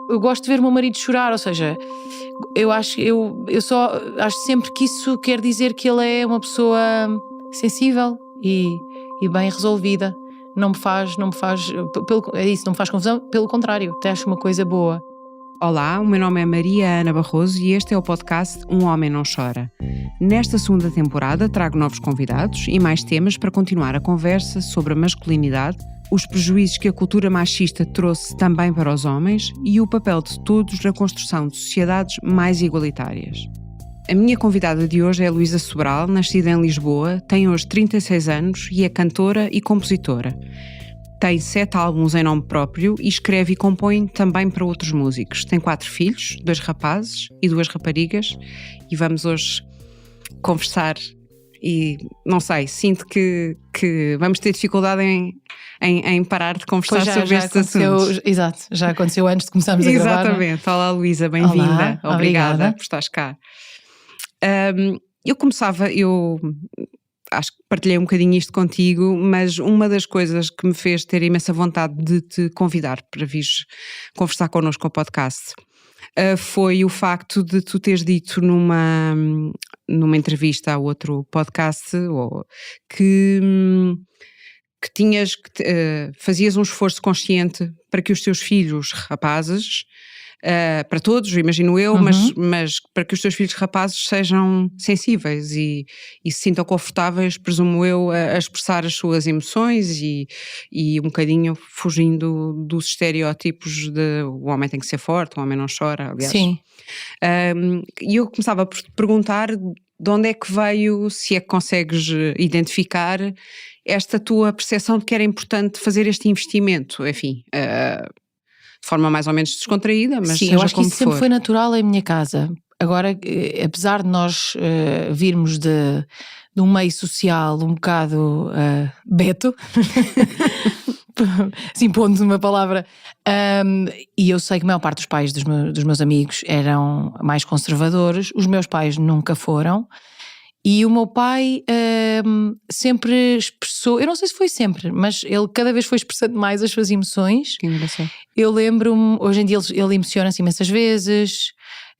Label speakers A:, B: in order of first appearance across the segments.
A: Eu gosto de ver o meu marido chorar, ou seja, eu só acho sempre que isso quer dizer que ele é uma pessoa sensível e bem resolvida. Não me faz, é isso, não me faz confusão, pelo contrário, até acho uma coisa boa.
B: Olá, o meu nome é Maria Ana Barroso e este é o podcast Um Homem Não Chora. Nesta segunda temporada trago novos convidados e mais temas para continuar a conversa sobre a masculinidade, os prejuízos que a cultura machista trouxe também para os homens e o papel de todos na construção de sociedades mais igualitárias. A minha convidada de hoje é Luísa Sobral, nascida em Lisboa, tem hoje 36 anos e é cantora e compositora. Tem 7 álbuns em nome próprio e escreve e compõe também para outros músicos. Tem 4 filhos, 2 rapazes e 2 raparigas e vamos hoje conversar e, não sei, sinto que vamos ter dificuldade em parar de conversar sobre estes assuntos.
A: Exato, já aconteceu antes de começarmos a gravar.
B: Exatamente. Olá Luísa, bem-vinda.
A: Olá,
B: obrigada por estares cá. Eu acho que partilhei um bocadinho isto contigo, mas uma das coisas que me fez ter imensa vontade de te convidar para vires conversar connosco ao podcast foi o facto de tu teres dito numa entrevista a outro podcast que fazias um esforço consciente para que os teus filhos rapazes, para todos, imagino eu, mas para que os teus filhos rapazes sejam sensíveis e se sintam confortáveis, presumo eu, a expressar as suas emoções e um bocadinho fugindo dos estereótipos de o homem tem que ser forte, o homem não chora, aliás.
A: Sim.
B: E eu começava por te perguntar de onde é que veio, se é que consegues identificar esta tua percepção de que era importante fazer este investimento, enfim, de forma mais ou menos descontraída, mas
A: sim,
B: seja
A: eu acho que
B: como
A: isso sempre
B: for.
A: foi natural em minha casa. Agora, apesar de nós virmos de um meio social um bocado beto, assim pondo uma palavra, e eu sei que a maior parte dos pais dos meus amigos eram mais conservadores, os meus pais nunca foram. E o meu pai sempre expressou, eu não sei se foi sempre, mas ele cada vez foi expressando mais as suas emoções.
B: Que engraçado.
A: Eu lembro-me, hoje em dia ele emociona-se imensas vezes,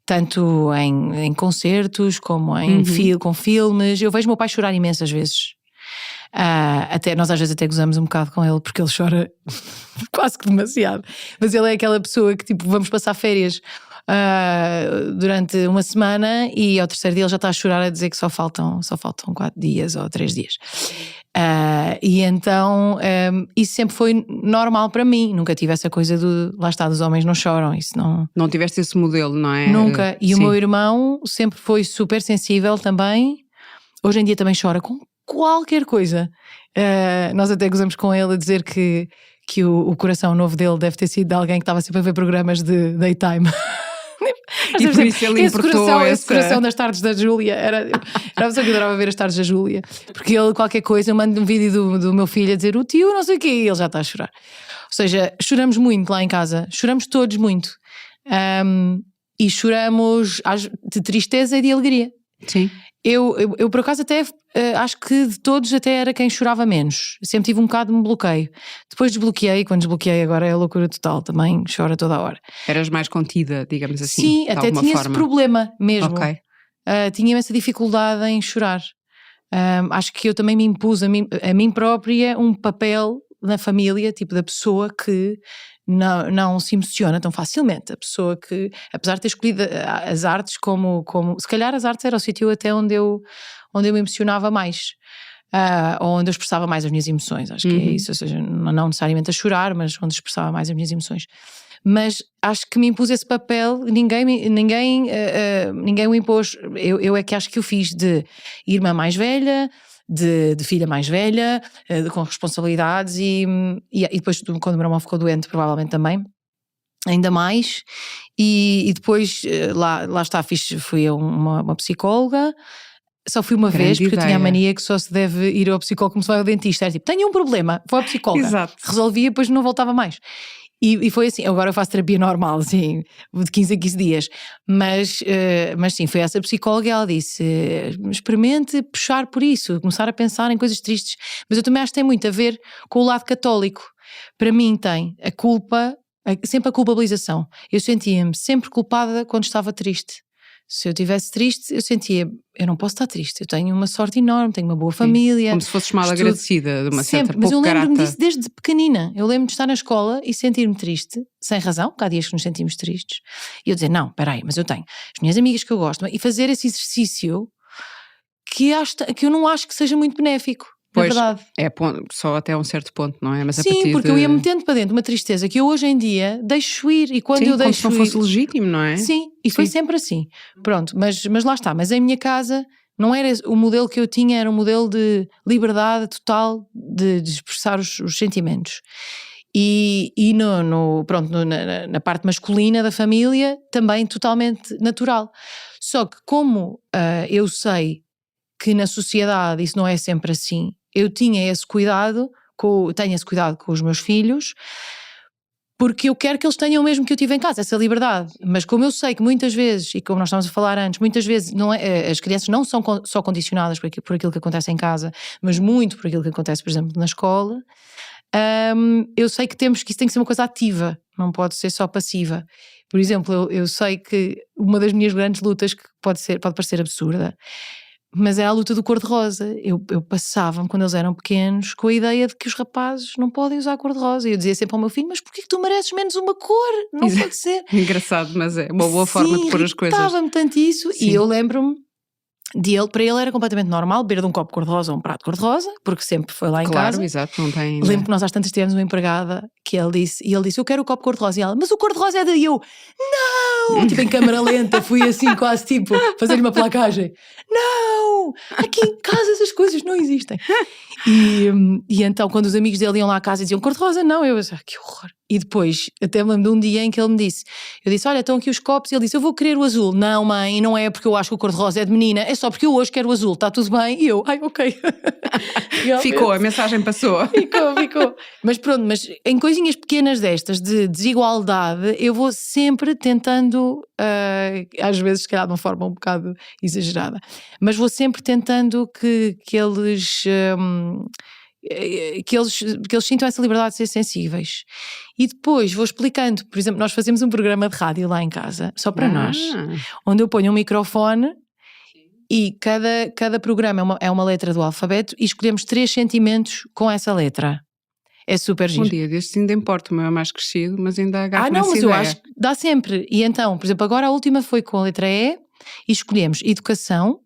A: tanto em concertos como com filmes. Eu vejo o meu pai chorar imensas vezes. Até nós às vezes até gozamos um bocado com ele porque ele chora quase que demasiado. Mas ele é aquela pessoa que tipo, vamos passar férias durante uma semana e ao terceiro dia ele já está a chorar a dizer que só faltam 4 dias ou 3 dias. E então isso sempre foi normal para mim. Nunca tive essa coisa lá está, dos homens não choram. Isso
B: não tiveste esse modelo, não é?
A: Nunca. E
B: sim.
A: O meu irmão sempre foi super sensível também. Hoje em dia também chora com qualquer coisa. Nós até gozamos com ele a dizer que o coração novo dele deve ter sido de alguém que estava sempre a ver programas de daytime.
B: E por isso ele importou
A: esse coração das tardes da Júlia era a pessoa que adorava ver as tardes da Júlia, porque ele qualquer coisa, eu mando um vídeo do meu filho a dizer o tio não sei o quê e ele já está a chorar. Ou seja, choramos muito lá em casa, choramos todos muito, e choramos de tristeza e de alegria.
B: Sim.
A: Eu por acaso até acho que de todos até era quem chorava menos. Sempre tive um bocado de bloqueio. Depois desbloqueei, quando desbloqueei agora é a loucura total, também chora toda a hora.
B: Eras mais contida, digamos assim.
A: Sim, até tinha esse problema mesmo.
B: Okay.
A: Tinha essa dificuldade em chorar. Acho que eu também me impus a mim própria um papel na família, tipo da pessoa que não se emociona tão facilmente, a pessoa que, apesar de ter escolhido as artes como se calhar as artes era o sítio até onde eu me emocionava mais, ou onde eu expressava mais as minhas emoções, acho que é isso, ou seja, não necessariamente a chorar, mas onde expressava mais as minhas emoções. Mas acho que me impus esse papel, ninguém o impôs, eu é que acho que o fiz de irmã mais velha, de filha mais velha, com responsabilidades e depois quando o meu irmão ficou doente provavelmente também, ainda mais, e depois lá está, fui a uma psicóloga. Só fui uma vez porque eu tinha a mania que só se deve ir ao psicólogo como se vai ao dentista, era tipo, tenho um problema, vou à psicóloga.
B: Exato.
A: Resolvia, depois não voltava mais. E foi assim, agora eu faço terapia normal, assim, de 15 a 15 dias, mas sim, foi essa psicóloga e ela disse, experimente puxar por isso, começar a pensar em coisas tristes, mas eu também acho que tem muito a ver com o lado católico. Para mim tem, a culpa sempre a culpabilização. Eu sentia-me sempre culpada quando estava triste. Se eu estivesse triste, eu sentia, eu não posso estar triste, eu tenho uma sorte enorme, tenho uma boa família.
B: Como se fosses mal agradecida, de uma
A: sempre,
B: certa
A: mas eu
B: pouco
A: lembro-me
B: grata.
A: disso desde pequenina. Eu lembro-me de estar na escola e sentir-me triste, sem razão, porque há dias que nos sentimos tristes, e eu dizer, não, peraí, mas eu tenho as minhas amigas que eu gosto, e fazer esse exercício que eu não acho que seja muito benéfico.
B: Pois,
A: na verdade.
B: Só até um certo ponto, não é? Mas
A: Sim, porque eu ia metendo para dentro uma tristeza que eu hoje em dia deixo ir, e quando eu deixo
B: como se não fosse legítimo, não é?
A: Sim, e foi sempre assim. Pronto, mas lá está, mas em minha casa não era o modelo que eu tinha, era um modelo de liberdade total de expressar os sentimentos. E na parte masculina da família também totalmente natural. Só que como eu sei que na sociedade isso não é sempre assim, eu tenho esse cuidado com os meus filhos, porque eu quero que eles tenham o mesmo que eu tive em casa, essa liberdade. Mas como eu sei que muitas vezes, e como nós estávamos a falar antes, muitas vezes as crianças não são só condicionadas por aquilo que acontece em casa, mas muito por aquilo que acontece, por exemplo, na escola, eu sei que isso tem que ser uma coisa ativa, não pode ser só passiva. Por exemplo, eu sei que uma das minhas grandes lutas, que pode parecer absurda, mas é a luta do cor-de-rosa. Eu passava-me, quando eles eram pequenos, com a ideia de que os rapazes não podem usar cor-de-rosa. E eu dizia sempre ao meu filho, mas porquê que tu mereces menos uma cor? Não pode ser.
B: Engraçado, mas é uma boa forma de pôr as coisas.
A: Irritava-me tanto isso. Sim. E eu lembro-me para ele era completamente normal beber de um copo cor-de-rosa ou um prato cor-de-rosa, porque sempre foi lá em casa.
B: Claro, exato, não tem...
A: Lembro que nós às tantas tivemos uma empregada que ele disse, eu quero o copo cor-de-rosa, e ela, mas o cor-de-rosa é daí, eu, não! Tipo em câmara lenta, fui assim quase tipo, fazer-lhe uma placagem. Não! Aqui em casa essas coisas não existem. E então quando os amigos dele iam lá à casa e diziam cor-de-rosa, não, eu disse, que horror. E depois, até me lembro de um dia em que ele me disse, eu disse, olha, estão aqui os copos, e ele disse, eu vou querer o azul. Não, mãe, não é porque eu acho que o cor-de-rosa é de menina, é só porque eu hoje quero o azul, está tudo bem? E eu, ok.
B: Ficou, a mensagem passou.
A: Ficou. Mas pronto, mas em coisinhas pequenas destas, de desigualdade, eu vou sempre tentando, às vezes se calhar de uma forma um bocado exagerada, mas vou sempre tentando que eles... que eles sintam essa liberdade de ser sensíveis. E depois vou explicando, por exemplo, nós fazemos um programa de rádio lá em casa, só para nós, onde eu ponho um microfone e cada programa é uma letra do alfabeto e escolhemos 3 sentimentos com essa letra. É super giro.
B: Um dia destes ainda importa, o meu é mais crescido, mas ainda agarro nessa
A: mas
B: ideia.
A: eu acho que dá sempre. E então, por exemplo, agora a última foi com a letra E e escolhemos educação,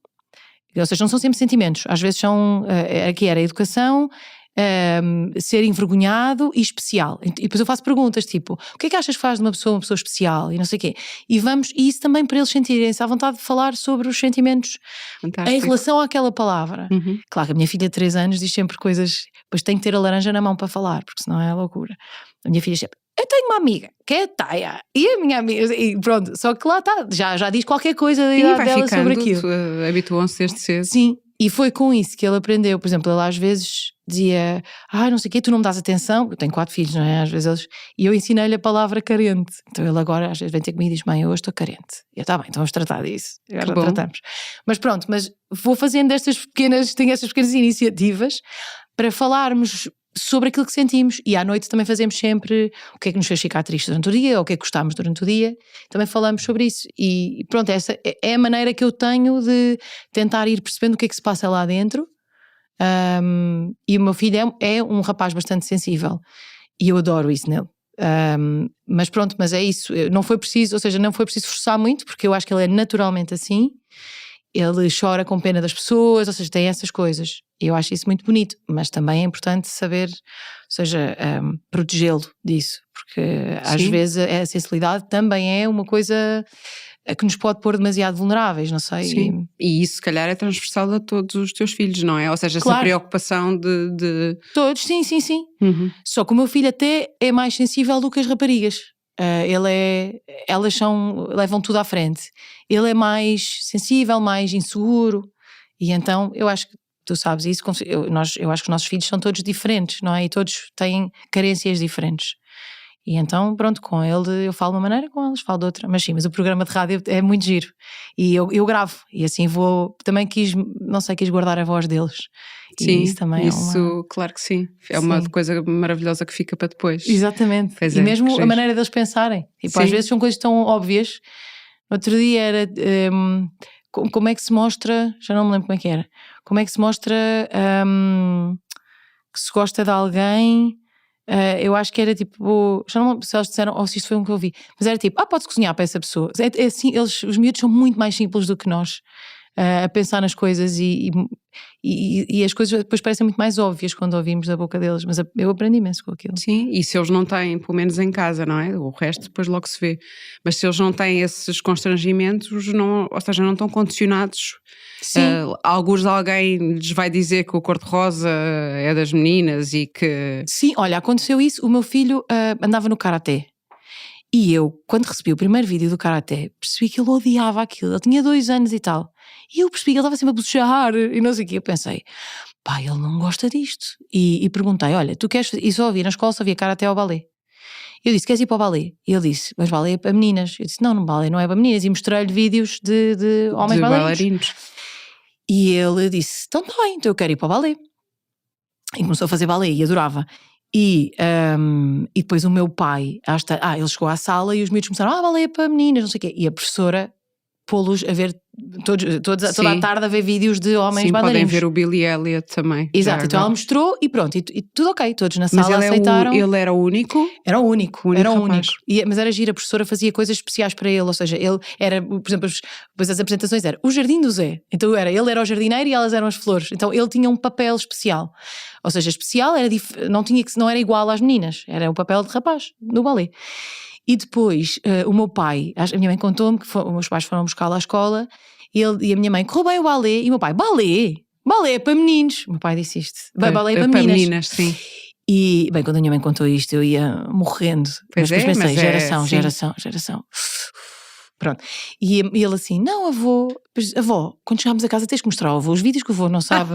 A: ou seja, não são sempre sentimentos, às vezes são, aqui era educação, ser envergonhado e especial. E depois eu faço perguntas tipo, o que é que achas que faz de uma pessoa especial e não sei o quê. E isso também para eles sentirem-se à vontade de falar sobre os sentimentos. Fantástico. Em relação àquela palavra. Claro que a minha filha de 3 anos diz sempre coisas, depois tem que ter a laranja na mão para falar, porque senão é loucura. A minha filha sempre, eu tenho uma amiga que é a Taia, e a minha amiga, e pronto, só que lá está, já diz qualquer coisa da idade dela sobre aquilo.
B: Habituam-se desde cedo.
A: Sim, e foi com isso que ele aprendeu. Por exemplo, ele às vezes dizia, não sei o quê, tu não me dás atenção. Eu tenho 4 filhos, não é? Às vezes e eu ensinei-lhe a palavra carente. Então ele agora às vezes vem ter comigo e diz, mãe, eu hoje estou carente. E eu, tá bem, então vamos tratar disso. Agora tratamos. Mas pronto, vou fazendo tenho estas pequenas iniciativas para falarmos sobre aquilo que sentimos. E à noite também fazemos sempre o que é que nos fez ficar tristes durante o dia, ou o que é que gostámos durante o dia. Também falamos sobre isso. E pronto, essa é a maneira que eu tenho de tentar ir percebendo o que é que se passa lá dentro. E o meu filho é um rapaz bastante sensível. E eu adoro isso nele. Mas é isso. Não foi preciso forçar muito, porque eu acho que ele é naturalmente assim. Ele chora com pena das pessoas, ou seja, tem essas coisas. E eu acho isso muito bonito, mas também é importante saber, ou seja, protegê-lo disso, porque às vezes a sensibilidade também é uma coisa que nos pode pôr demasiado vulneráveis, não sei.
B: Sim. E isso se calhar é transversal a todos os teus filhos, não é? Ou seja, essa preocupação de...
A: Todos, sim. Só que o meu filho até é mais sensível do que as raparigas. Elas levam tudo à frente. Ele é mais sensível, mais inseguro, e então eu acho que tu sabes isso, eu acho que os nossos filhos são todos diferentes, não é? E todos têm carências diferentes. E então, pronto, com ele eu falo de uma maneira, com eles falo de outra. Mas sim, mas o programa de rádio é muito giro. E eu gravo. E assim também quis guardar a voz deles.
B: Sim,
A: e isso também é uma...
B: claro que sim. É uma coisa maravilhosa que fica para depois.
A: Exatamente.
B: Pois
A: e mesmo a maneira deles pensarem. Tipo, às vezes são coisas tão óbvias. Outro dia era... como é que se mostra... Já não me lembro como é que era. Como é que se mostra que se gosta de alguém... eu acho que era tipo, já não lembro se eles disseram ou se isso foi um que eu vi, mas era tipo, pode-se cozinhar para essa pessoa. É assim, os miúdos são muito mais simples do que nós a pensar nas coisas e as coisas depois parecem muito mais óbvias quando ouvimos da boca deles, mas eu aprendi imenso com aquilo.
B: Sim, e se eles não têm, pelo menos em casa, não é? O resto depois logo se vê. Mas se eles não têm esses constrangimentos, ou seja, não estão condicionados. Alguns de alguém lhes vai dizer que o cor-de-rosa é das meninas e que...
A: Sim, olha, aconteceu isso, o meu filho andava no karaté. E eu, quando recebi o primeiro vídeo do karaté, percebi que ele odiava aquilo. Ele tinha 2 anos e tal. E eu percebi que ele estava sempre a bochear e não sei o quê. Eu pensei, pá, ele não gosta disto. E perguntei, olha, tu queres fazer? E só havia na escola, só havia karaté ao balé. Eu disse, queres ir para o balé? E ele disse, mas balé é para meninas. Eu disse, não, balé não é para meninas. E mostrei-lhe vídeos de homens bailarinos. E ele disse, então tá bem, então eu quero ir para o balé. E começou a fazer balé e adorava. E depois o meu pai, ele chegou à sala e os miúdos começaram, balé para meninas, não sei o quê. E a professora pô-los a ver toda a tarde a ver vídeos de homens bailarinos.
B: Podem ver o Billy Elliot também.
A: Exato, então ela mostrou e pronto, e tudo ok, todos na sala aceitaram.
B: Ele era o único?
A: Era o único. Mas era giro, a professora fazia coisas especiais para ele, ou seja, ele era, por exemplo, depois as apresentações era o Jardim do Zé, então ele era o jardineiro e elas eram as flores, então ele tinha um papel especial, ou seja, especial era não era igual às meninas, era o papel de rapaz, no balé. E depois o meu pai, a minha mãe contou-me que os meus pais foram buscá-lo à escola e a minha mãe correu bem o balé e o meu pai, balé é para meninos. O meu pai disse isto, balé é para meninas.
B: Sim.
A: E bem, quando a minha mãe contou isto eu ia morrendo, mas depois pensei, geração. Pronto. E ele assim, não avó, quando chegarmos a casa tens que mostrar ao avô os vídeos que o avô não sabe.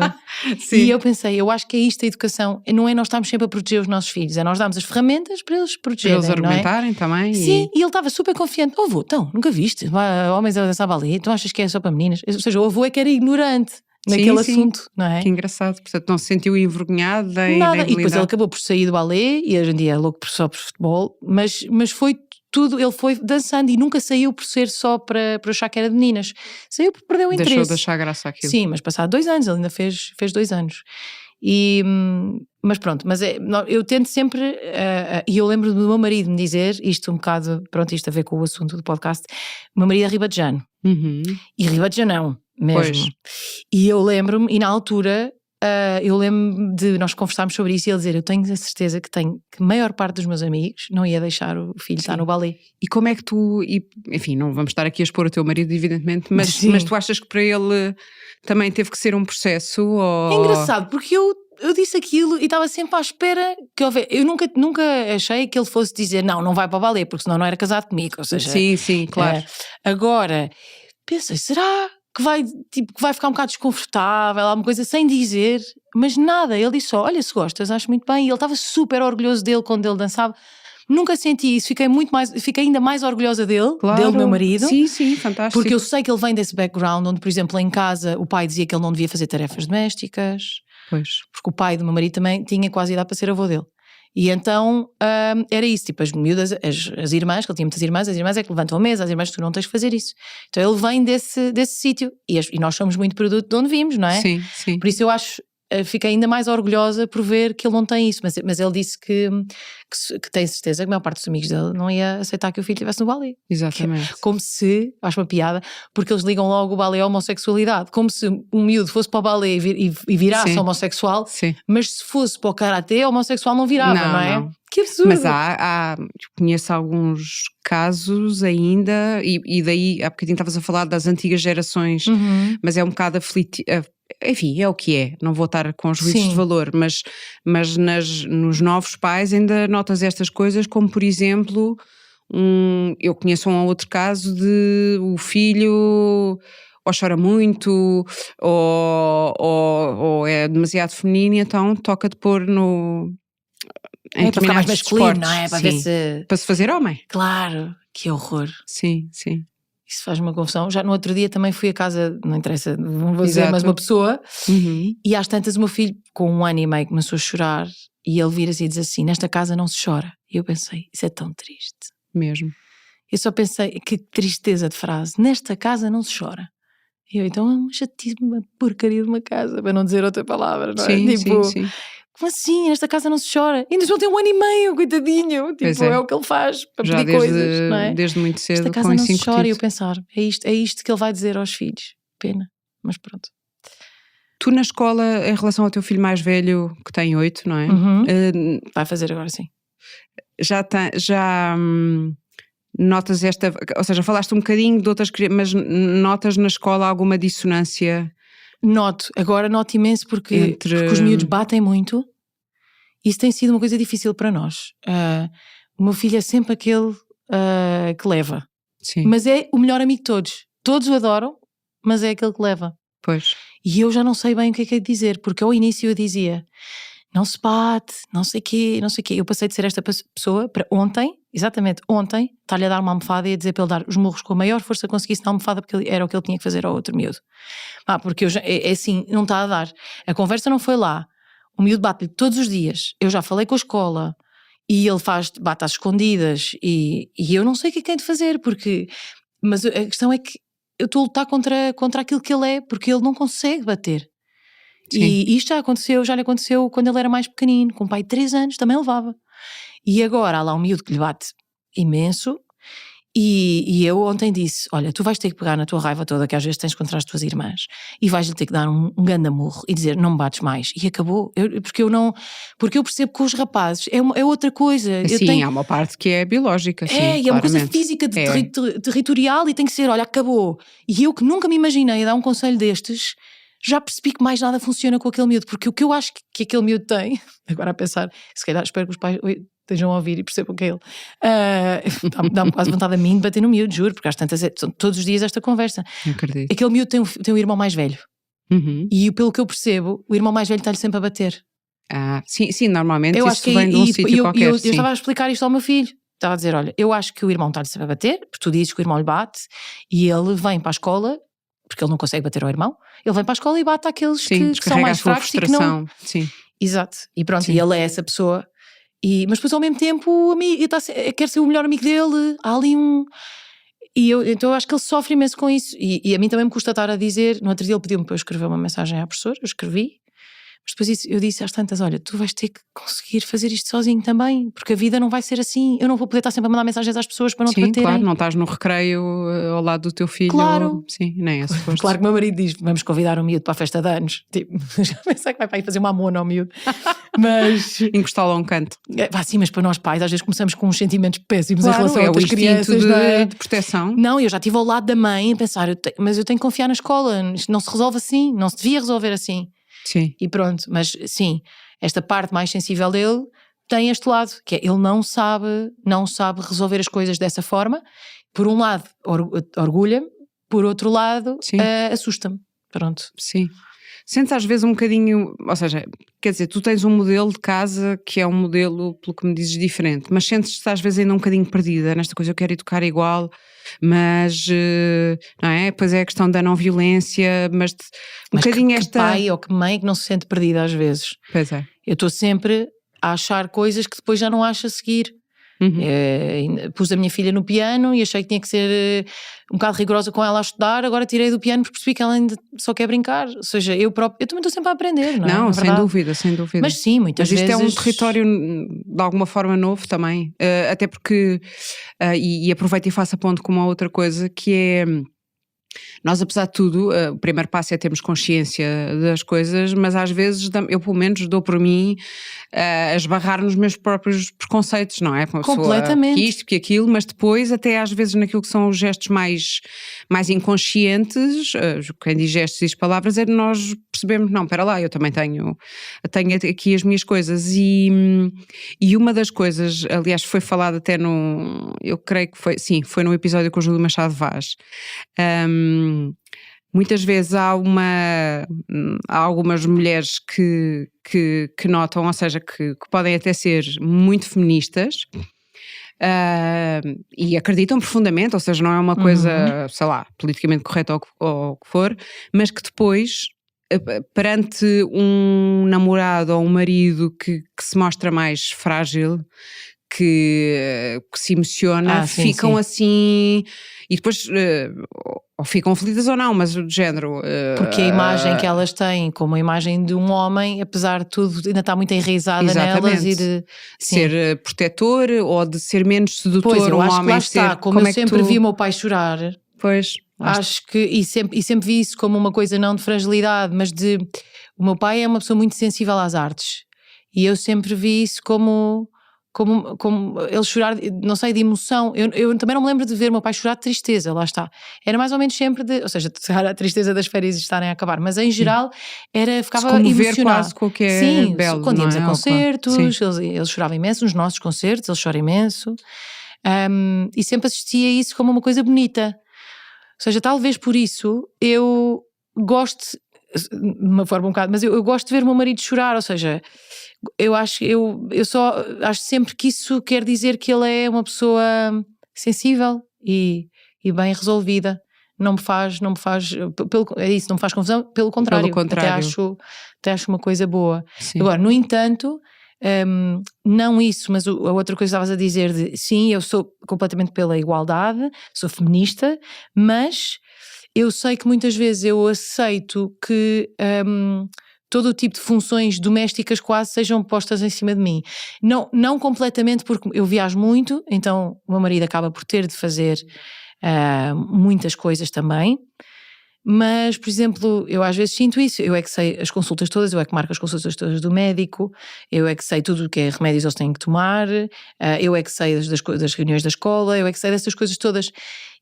A: E eu pensei, eu acho que é isto a educação, não é nós estarmos sempre a proteger os nossos filhos, é nós darmos as ferramentas para eles protegerem,
B: para eles argumentarem também.
A: Sim, e ele estava super confiante, avô, então, nunca viste homens a dançar balé, tu achas que é só para meninas? Ou seja, o avô é que era ignorante naquele assunto, não é?
B: Que engraçado, portanto não se sentiu envergonhado
A: nada, e depois ele acabou por sair do balé e hoje em dia é louco só por futebol, mas foi tudo, ele foi dançando e nunca saiu por ser só para achar que era de meninas, saiu porque perdeu o interesse.
B: Deixou de achar graça àquilo.
A: Sim, mas passado 2 anos, ele ainda fez 2 anos. Mas pronto, eu tento sempre, e eu lembro do meu marido me dizer, isto um bocado, pronto, isto a ver com o assunto do podcast, o meu marido é ribadejano, e ribadejanão mesmo. Pois. E eu lembro-me, e na altura, eu lembro-me de nós conversarmos sobre isso e ele dizer, eu tenho a certeza que a maior parte dos meus amigos não ia deixar o filho estar no balé.
B: E como é que enfim, não vamos estar aqui a expor o teu marido evidentemente, mas tu achas que para ele também teve que ser um processo? Ou...
A: É engraçado, porque eu disse aquilo e estava sempre à espera que eu nunca achei que ele fosse dizer, não vai para o balé, porque senão não era casado comigo, ou seja...
B: Sim, claro.
A: Agora, pensei, será... que vai ficar um bocado desconfortável, alguma coisa sem dizer, mas nada, ele disse só, olha, se gostas, acho muito bem, e ele estava super orgulhoso dele quando ele dançava, nunca senti isso, fiquei ainda mais orgulhosa dele, meu marido.
B: Sim, fantástico.
A: Porque eu sei que ele vem desse background, onde por exemplo em casa o pai dizia que ele não devia fazer tarefas domésticas, porque o pai do meu marido também tinha quase idade para ser avô dele. E então era isso, tipo as miúdas, as irmãs, que ele tinha muitas irmãs, as irmãs é que levantam a mesa, as irmãs tu não tens que fazer isso. Então ele vem desse sítio e nós somos muito produto de onde vimos, não é?
B: Sim.
A: Por isso eu fiquei ainda mais orgulhosa por ver que ele não tem isso, mas ele disse que tem certeza que a maior parte dos amigos dele não ia aceitar que o filho estivesse no balé.
B: Exatamente.
A: Como se, acho uma piada, porque eles ligam logo o balé à homossexualidade, como se um miúdo fosse para o balé e virasse homossexual, mas se fosse para o karatê, homossexual não virava, não é? Não. Que absurdo.
B: Mas conheço alguns casos ainda, e daí há bocadinho estavas a falar das antigas gerações, mas é um bocado aflitivo. Enfim, é o que é, não vou estar com juízos de valor, mas nos novos pais ainda notas estas coisas, como por exemplo, eu conheço um outro caso de o filho ou chora muito, ou é demasiado feminino, então toca-te pôr em
A: para ficar mais
B: determinados
A: masculino, não é?
B: desportos,
A: Para ver
B: sim.
A: se...
B: Para se fazer homem.
A: Claro, que horror.
B: Sim, sim.
A: Isso faz uma confusão. Já no outro dia também fui a casa, não interessa, não vou dizer,
B: Exato.
A: mas uma pessoa,
B: Uhum.
A: e às tantas o meu filho, com 1 ano e meio, começou a chorar, e ele vira-se e diz assim, nesta casa não se chora. E eu pensei, isso é tão triste.
B: Mesmo.
A: Eu só pensei, que tristeza de frase, nesta casa não se chora. E eu, então é uma chatice, uma porcaria de uma casa, para não dizer outra palavra, não é?
B: Sim,
A: Tipo,
B: sim.
A: como assim? Nesta casa não se chora. Ainda só tem 1 ano e meio, coitadinho. Tipo,
B: Pois é.
A: é o que ele faz para
B: Já
A: pedir coisas, não é?
B: desde muito cedo
A: Esta casa
B: com
A: não
B: isso
A: se chora. E eu
B: incutido.
A: pensar, é isto que ele vai dizer aos filhos. Pena, mas pronto.
B: Tu na escola, em relação ao teu filho mais velho, que tem 8, não é?
A: Vai fazer agora sim.
B: Já notas esta, ou seja, falaste um bocadinho de outras crianças, mas notas na escola alguma dissonância?
A: Noto imenso porque os miúdos batem muito. Isso tem sido uma coisa difícil para nós. O meu filho é sempre aquele que leva.
B: Sim.
A: Mas é o melhor amigo de todos. Todos o adoram, mas é aquele que leva.
B: Pois.
A: E eu já não sei bem o que é dizer, porque ao início eu dizia, não se bate, não sei quê. Eu passei de ser esta pessoa para ontem, exatamente ontem, estar-lhe a dar uma almofada e a dizer para ele dar os murros com a maior força que conseguisse na almofada, porque era o que ele tinha que fazer ao outro miúdo. Porque é assim, não está a dar. A conversa não foi lá. O miúdo bate-lhe todos os dias. Eu já falei com a escola e ele bate às escondidas e eu não sei o que é que tem de fazer, mas a questão é que eu estou a lutar contra aquilo que ele é, porque ele não consegue bater.
B: Sim.
A: E isto já lhe aconteceu quando ele era mais pequenino, com um pai de 3 anos, também levava. E agora há lá um miúdo que lhe bate imenso. E eu ontem disse, olha, tu vais ter que pegar na tua raiva toda que às vezes tens contra as tuas irmãs e vais-lhe ter que dar um grande murro e dizer, não me bates mais. E acabou. Porque eu percebo que os rapazes é outra coisa.
B: Sim, há uma parte que é biológica, sim,
A: é uma coisa física, territorial, e tem que ser, olha, acabou. E eu que nunca me imaginei a dar um conselho destes, já percebi que mais nada funciona com aquele miúdo, porque o que eu acho que aquele miúdo tem, agora a pensar, se calhar espero que os pais estejam a ouvir e percebam que é ele, dá-me quase vontade a mim de bater no miúdo, juro, porque às tantas são todos os dias esta conversa.
B: Acredito.
A: Aquele miúdo tem um irmão mais velho, e pelo que eu percebo, o irmão mais velho está-lhe sempre a bater.
B: Sim, normalmente
A: eu
B: isso
A: acho que
B: vem de um sítio qualquer.
A: Eu estava a explicar isto ao meu filho, estava a dizer, olha, eu acho que o irmão está-lhe sempre a bater, porque tu dizes que o irmão lhe bate, e ele vem para a escola, porque ele não consegue bater ao irmão, ele vem para a escola e bate àqueles que são mais fracos e que não...
B: Sim.
A: Exato, e pronto,
B: Sim.
A: e ele é essa pessoa, mas depois ao mesmo tempo quer ser o melhor amigo dele, há ali um... Então eu acho que ele sofre imenso com isso, e a mim também me custa estar a dizer, no outro dia ele pediu-me para eu escrever uma mensagem à professora, eu escrevi, mas depois eu disse às tantas, olha, tu vais ter que conseguir fazer isto sozinho também, porque a vida não vai ser assim, eu não vou poder estar sempre a mandar mensagens às pessoas para não te baterem.
B: Sim, claro, não estás no recreio ao lado do teu filho.
A: Claro.
B: Sim, nem é suposto.
A: Claro que o meu marido diz, vamos convidar o miúdo para a festa de anos, tipo, já pensei que vai para ir fazer uma amona ao miúdo, mas...
B: Encostá-lo a um canto.
A: Sim, mas para nós pais às vezes começamos com uns sentimentos péssimos, claro, em relação a outras
B: crianças,
A: não é?
B: de proteção.
A: Não, eu já estive ao lado da mãe a pensar, mas eu tenho que confiar na escola, isto não se resolve assim, não se devia resolver assim.
B: Sim.
A: E pronto, mas sim, esta parte mais sensível dele tem este lado, que é ele não sabe resolver as coisas dessa forma. Por um lado orgulha-me, por outro lado assusta-me. Pronto.
B: Sim. Sentes às vezes um bocadinho, ou seja, quer dizer, tu tens um modelo de casa que é um modelo, pelo que me dizes, diferente, mas sentes-te às vezes ainda um bocadinho perdida nesta coisa, eu quero educar igual, mas, não é? Pois é a questão da não violência, mas bocadinho
A: que pai ou que mãe que não se sente perdida às vezes.
B: Pois é.
A: Eu estou sempre a achar coisas que depois já não acho a seguir. Pus a minha filha no piano e achei que tinha que ser um bocado rigorosa com ela a estudar, agora tirei do piano porque percebi que ela ainda só quer brincar, ou seja, eu também estou sempre a aprender, não é?
B: Não, sem dúvida. Mas
A: sim, muitas vezes...
B: Mas isto é um território de alguma forma novo também, até porque, e aproveito e faço a ponto com uma outra coisa, que é... Nós, apesar de tudo, o primeiro passo é termos consciência das coisas, mas às vezes eu pelo menos dou por mim a esbarrar nos meus próprios preconceitos, não é?
A: Completamente.
B: Que isto, que aquilo, mas depois até às vezes naquilo que são os gestos mais inconscientes, quem diz gestos e diz palavras, é nós percebemos, não, espera lá, eu também tenho aqui as minhas coisas e uma das coisas, aliás foi falado até eu creio que foi no episódio com o Júlio Machado Vaz, Muitas vezes há algumas mulheres que notam, ou seja, que podem até ser muito feministas, e acreditam profundamente, ou seja, não é uma coisa, sei lá, politicamente correta ou o que for, mas que depois, perante um namorado ou um marido que se mostra mais frágil, que se emociona, ficam assim, e depois ou ficam aflitas ou não, mas do género...
A: Porque a imagem que elas têm como a imagem de um homem, apesar de tudo, ainda está muito enraizada nelas e de...
B: ser protetor ou de ser menos sedutor.
A: Pois, eu acho
B: homem
A: que lá está, como eu sempre vi o meu pai chorar,
B: pois,
A: acho que, e sempre vi isso como uma coisa não de fragilidade, mas de... O meu pai é uma pessoa muito sensível às artes, e eu sempre vi isso como ele chorar, não sei, de emoção. Eu também não me lembro de ver o meu pai chorar de tristeza, lá está. Era mais ou menos sempre ou seja, a tristeza das férias estarem a acabar, mas em geral ficava emocionado.
B: Quase com o que é belo,
A: quando íamos a concertos,
B: claro.
A: ele chorava imenso nos nossos concertos, ele chora imenso, e sempre assistia a isso como uma coisa bonita. Ou seja, talvez por isso eu gosto, de uma forma um bocado, mas eu gosto de ver o meu marido chorar, ou seja... Eu acho sempre que isso quer dizer que ele é uma pessoa sensível e bem resolvida. Não me faz é isso, não me faz confusão, pelo contrário. Até acho uma coisa boa. Sim. Agora, no entanto, não isso, mas a outra coisa que estavas a dizer sim, eu sou completamente pela igualdade, sou feminista, mas eu sei que muitas vezes eu aceito que todo o tipo de funções domésticas quase sejam postas em cima de mim. Não completamente, porque eu viajo muito, então o meu marido acaba por ter de fazer muitas coisas também, mas, por exemplo, eu às vezes sinto isso, eu é que sei as consultas todas, eu é que marco as consultas todas do médico, eu é que sei tudo o que é remédios eles têm que tomar, eu é que sei das reuniões da escola, eu é que sei dessas coisas todas.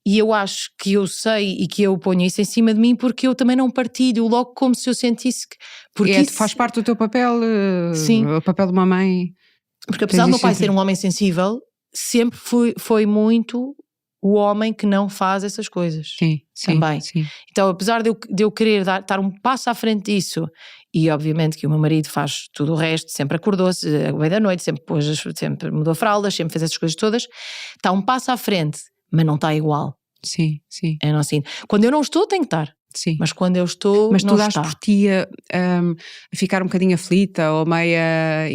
A: E eu acho que eu sei e que eu ponho isso em cima de mim porque eu também não partilho logo, como se eu sentisse que...
B: Porque isso faz parte do teu papel, sim. O papel de uma mãe.
A: Porque apesar do meu pai ser um homem sensível, sempre foi muito o homem que não faz essas coisas.
B: Sim,
A: também.
B: Sim.
A: Então, apesar de eu querer estar um passo à frente disso, e obviamente que o meu marido faz tudo o resto, sempre acordou-se à meia da noite, sempre mudou fraldas, sempre fez essas coisas todas, está um passo à frente, mas não está igual.
B: Sim.
A: É não assim. Quando eu não estou, tenho que estar.
B: Sim.
A: Mas quando eu estou,
B: mas
A: não
B: tu dás por ti a ficar um bocadinho aflita ou meia...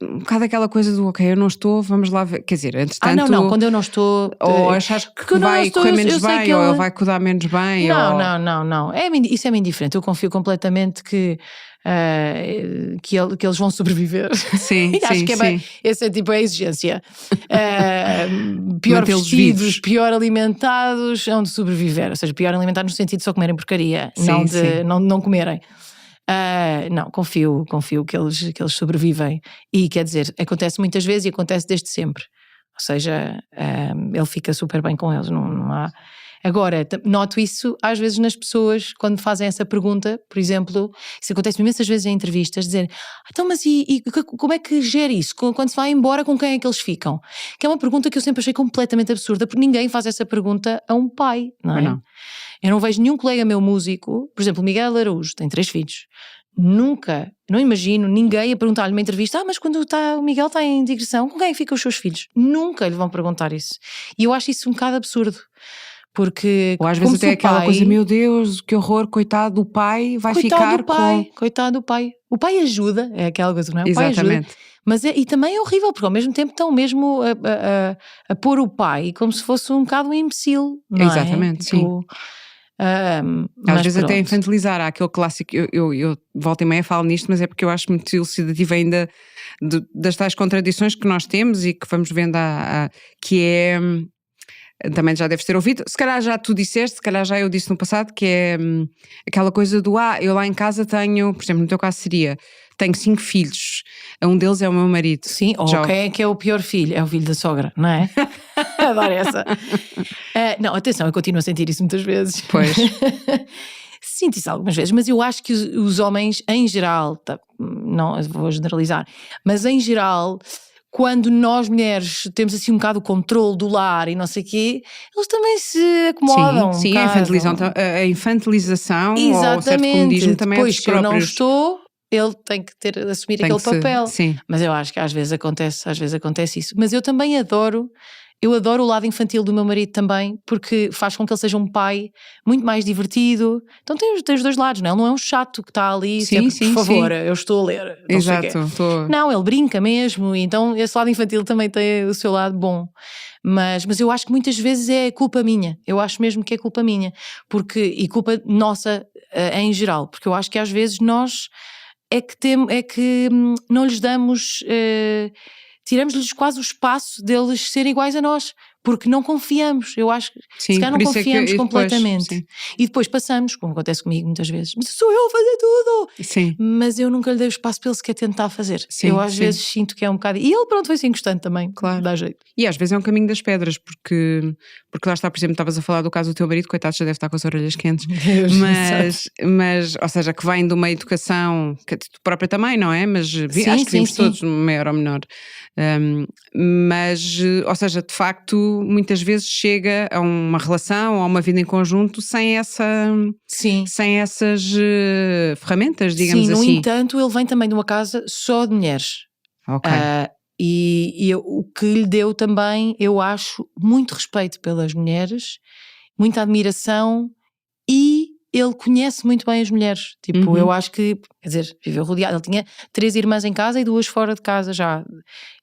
B: um bocado aquela coisa do ok, eu não estou, vamos lá ver, quer dizer, entretanto...
A: não, quando eu não estou...
B: Ou achas que vai correr menos bem, ou ele vai cuidar menos bem?
A: Não, isso é-me indiferente, eu confio completamente que eles vão sobreviver.
B: Sim,
A: acho que essa é tipo a exigência. Pior vestidos, pior alimentados, hão de sobreviver, ou seja, pior alimentados no sentido de só comerem porcaria, não comerem. Não, confio que eles sobrevivem, e quer dizer, acontece muitas vezes e acontece desde sempre, ou seja, ele fica super bem com eles, não há... Agora, noto isso às vezes nas pessoas quando fazem essa pergunta, por exemplo, isso acontece imensas vezes em entrevistas, dizer, então mas como é que gera isso? Quando se vai embora, com quem é que eles ficam? Que é uma pergunta que eu sempre achei completamente absurda, porque ninguém faz essa pergunta a um pai, não é? Eu não vejo nenhum colega meu músico, por exemplo, o Miguel Araújo, tem 3 filhos, nunca, não imagino ninguém a perguntar-lhe numa entrevista, mas quando o Miguel está em digressão, com quem é que ficam os seus filhos? Nunca lhe vão perguntar isso. E eu acho isso um bocado absurdo. Porque,
B: ou às vezes até aquela coisa, meu Deus, que horror, coitado do pai, vai ficar com...
A: Coitado do pai. O pai ajuda, é aquela coisa, não é? O
B: Exatamente.
A: pai ajuda, mas e também é horrível, porque ao mesmo tempo estão mesmo a pôr o pai como se fosse um bocado um imbecil, não é?
B: Exatamente, tipo, sim. Às vezes
A: pronto.
B: até infantilizar, há aquele clássico, eu volta e meia falo nisto, mas é porque eu acho muito elucidativo ainda das tais contradições que nós temos e que vamos vendo que é... Também já deves ter ouvido, se calhar já tu disseste, se calhar já eu disse no passado, que é aquela coisa do eu lá em casa tenho, por exemplo, no teu caso tenho 5 filhos, um deles é o meu marido.
A: Sim, ou quem é que é o pior filho? É o filho da sogra, não é? Adoro essa. Não, atenção, eu continuo a sentir isso muitas vezes.
B: Pois.
A: Sinto isso algumas vezes, mas eu acho que os homens em geral, não vou generalizar, mas em geral... quando nós mulheres temos assim um bocado o controle do lar e não sei o quê, eles também se acomodam.
B: Sim, a infantilização ou o certo comodismo também
A: depois,
B: é dos
A: se eu não
B: próprios.
A: estou, ele tem que assumir aquele papel.
B: Sim.
A: Mas eu acho que às vezes acontece isso. Mas eu também adoro o lado infantil do meu marido também, porque faz com que ele seja um pai muito mais divertido. Então tem os dois lados, não é? Ele não é um chato que está ali sempre, por favor, eu estou a ler. Não
B: Exato.
A: sei não, ele brinca mesmo, e então esse lado infantil também tem o seu lado bom. Mas eu acho que muitas vezes é culpa minha. Eu acho mesmo que é culpa minha. E culpa nossa em geral. Porque eu acho que às vezes nós é que não lhes damos... tiramos-lhes quase o espaço deles serem iguais a nós, porque não confiamos. Eu acho que se calhar não confiamos completamente. E depois passamos, como acontece comigo muitas vezes, mas sou eu a fazer tudo.
B: Sim.
A: Mas eu nunca lhe dei o espaço para ele sequer tentar fazer. Eu às vezes sinto que é um bocado... E ele pronto, foi-se encostando também,
B: claro.
A: Dá jeito.
B: E às vezes é um caminho das pedras, porque lá está, por exemplo, estavas a falar do caso do teu marido, coitado, já deve estar com as orelhas quentes, mas ou seja, que vem de uma educação que tu própria também, não é? Mas acho que vimos todos, maior ou menor. Mas, ou seja, de facto, muitas vezes chega a uma relação ou a uma vida em conjunto sem essas ferramentas, digamos assim.
A: No entanto, ele vem também de uma casa só de mulheres.
B: Ok.
A: E o que lhe deu também, eu acho, muito respeito pelas mulheres, muita admiração, e ele conhece muito bem as mulheres. Tipo, eu acho que, quer dizer, viveu rodeado. Ele tinha 3 irmãs em casa e 2 fora de casa já.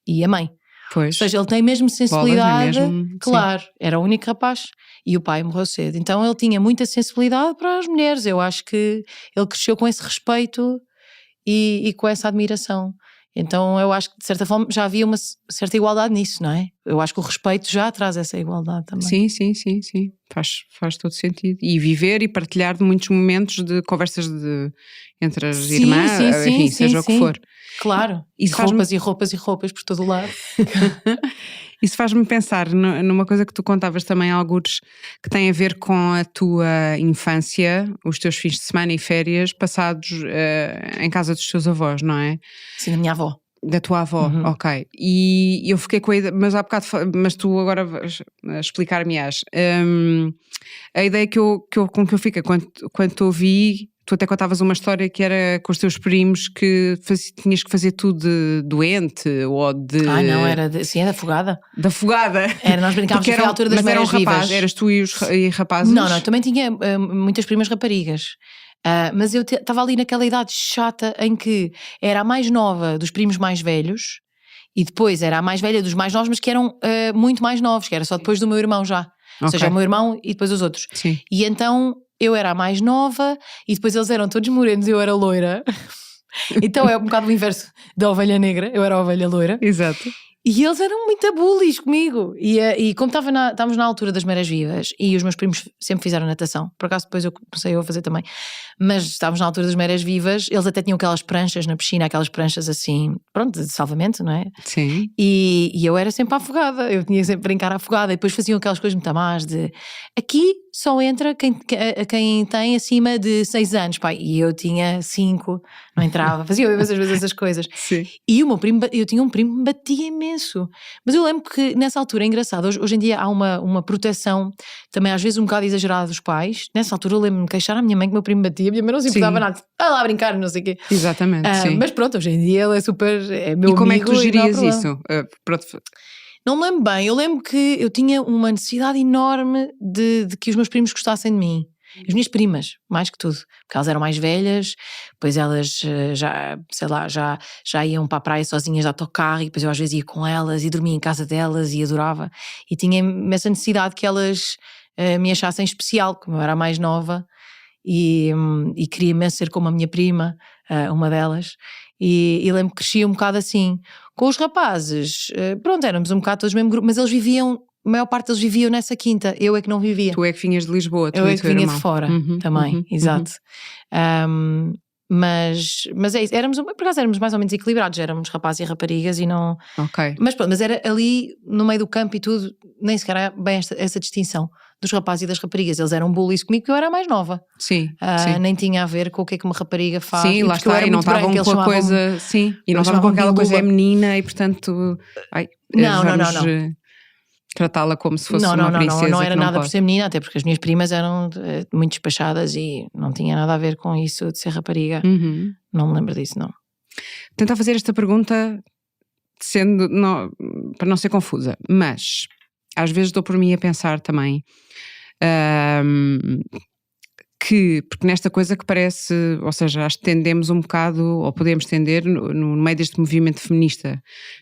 A: E a mãe.
B: Pois.
A: Ou seja, ele tem mesmo sensibilidade.
B: Bolas,
A: claro, era o único rapaz. E o pai morreu cedo. Então ele tinha muita sensibilidade para as mulheres. Eu acho que ele cresceu com esse respeito e com essa admiração. Então eu acho que de certa forma já havia uma certa igualdade nisso, não é? Eu acho que o respeito já traz essa igualdade também.
B: Sim. Faz todo sentido. E viver e partilhar de muitos momentos de conversas entre as irmãs, enfim, seja o que for.
A: Claro, e roupas por todo o lado.
B: Isso faz-me pensar numa coisa que tu contavas também, algures, que tem a ver com a tua infância, os teus fins de semana e férias passados em casa dos teus avós, não é?
A: Sim, da minha avó.
B: Da tua avó, ok. E eu fiquei com a ideia, mas há bocado, mas tu agora vais explicar-me-ás. A ideia com que eu fico quando te ouvi, tu até contavas uma história que era com os teus primos que tinhas que fazer tudo de doente ou de...
A: não, era da fogada.
B: Da fogada?
A: Era, nós brincávamos na altura das Marés Vivas.
B: Eras tu e rapazes?
A: Não, também tinha muitas primas raparigas. Mas eu estava ali naquela idade chata em que era a mais nova dos primos mais velhos e depois era a mais velha dos mais novos, mas que eram muito mais novos, que era só depois do meu irmão já. Ou seja, o meu irmão e depois os outros.
B: Sim.
A: E então eu era a mais nova e depois eles eram todos morenos e eu era loira. Então é um bocado o inverso da ovelha negra, eu era a ovelha loira.
B: Exato.
A: E eles eram muito bullies comigo. E como estávamos na altura das Marés Vivas e os meus primos sempre fizeram natação, por acaso depois eu comecei a fazer também, mas estávamos na altura das Marés Vivas, eles até tinham aquelas pranchas na piscina, aquelas pranchas assim, pronto, de salvamento, não é?
B: Sim.
A: E eu era sempre afogada, eu tinha sempre brincar afogada, e depois faziam aquelas coisas muito más de aqui só entra quem tem acima de 6 anos, pai, e eu tinha 5, não entrava, fazia às vezes essas coisas.
B: Sim.
A: E eu tinha um primo que me batia imenso, mas eu lembro que nessa altura é engraçado, hoje em dia há uma proteção também às vezes um bocado exagerada dos pais. Nessa altura eu lembro-me de queixar à minha mãe que meu primo batia, a minha mãe não se importava nada, vai lá brincar, não sei o quê.
B: Exatamente, sim.
A: Mas pronto, hoje em dia ele é super, é meu amigo.
B: E como é que tu gerias isso? Pronto.
A: Não me lembro bem, eu lembro que eu tinha uma necessidade enorme de que os meus primos gostassem de mim. As minhas primas, mais que tudo, porque elas eram mais velhas, depois elas já iam para a praia sozinhas de autocarro e depois eu às vezes ia com elas e dormia em casa delas e adorava. E tinha essa necessidade que elas me achassem especial, como eu era a mais nova e queria imenso ser como a minha prima, uma delas. E lembro que crescia um bocado assim. Com os rapazes, pronto, éramos um bocado todos do mesmo grupo, mas eles viviam, a maior parte deles viviam nessa quinta, eu é que não vivia.
B: Tu é que vinhas de Lisboa,
A: eu é que vinha de fora também, exato. Mas é isso, por acaso éramos mais ou menos equilibrados, éramos rapazes e raparigas e não...
B: Ok.
A: Mas pronto, mas era ali no meio do campo e tudo, nem sequer era bem essa distinção dos rapazes e das raparigas. Eles eram bullies comigo porque eu era mais nova.
B: Sim, sim.
A: Nem tinha a ver com o que é que uma rapariga faz.
B: Sim, lá está, e não estavam com a coisa, sim, e não estavam com aquela coisa, é menina e portanto,
A: não.
B: Tratá-la como se fosse uma princesa.
A: Não era nada
B: pode.
A: por ser menina, até porque as minhas primas eram muito despachadas e não tinha nada a ver com isso de ser rapariga. Não me lembro disso, não.
B: Tentar fazer esta pergunta para não ser confusa, mas às vezes dou por mim a pensar também porque nesta coisa que parece, ou seja, acho que tendemos um bocado, ou podemos tender no meio deste movimento feminista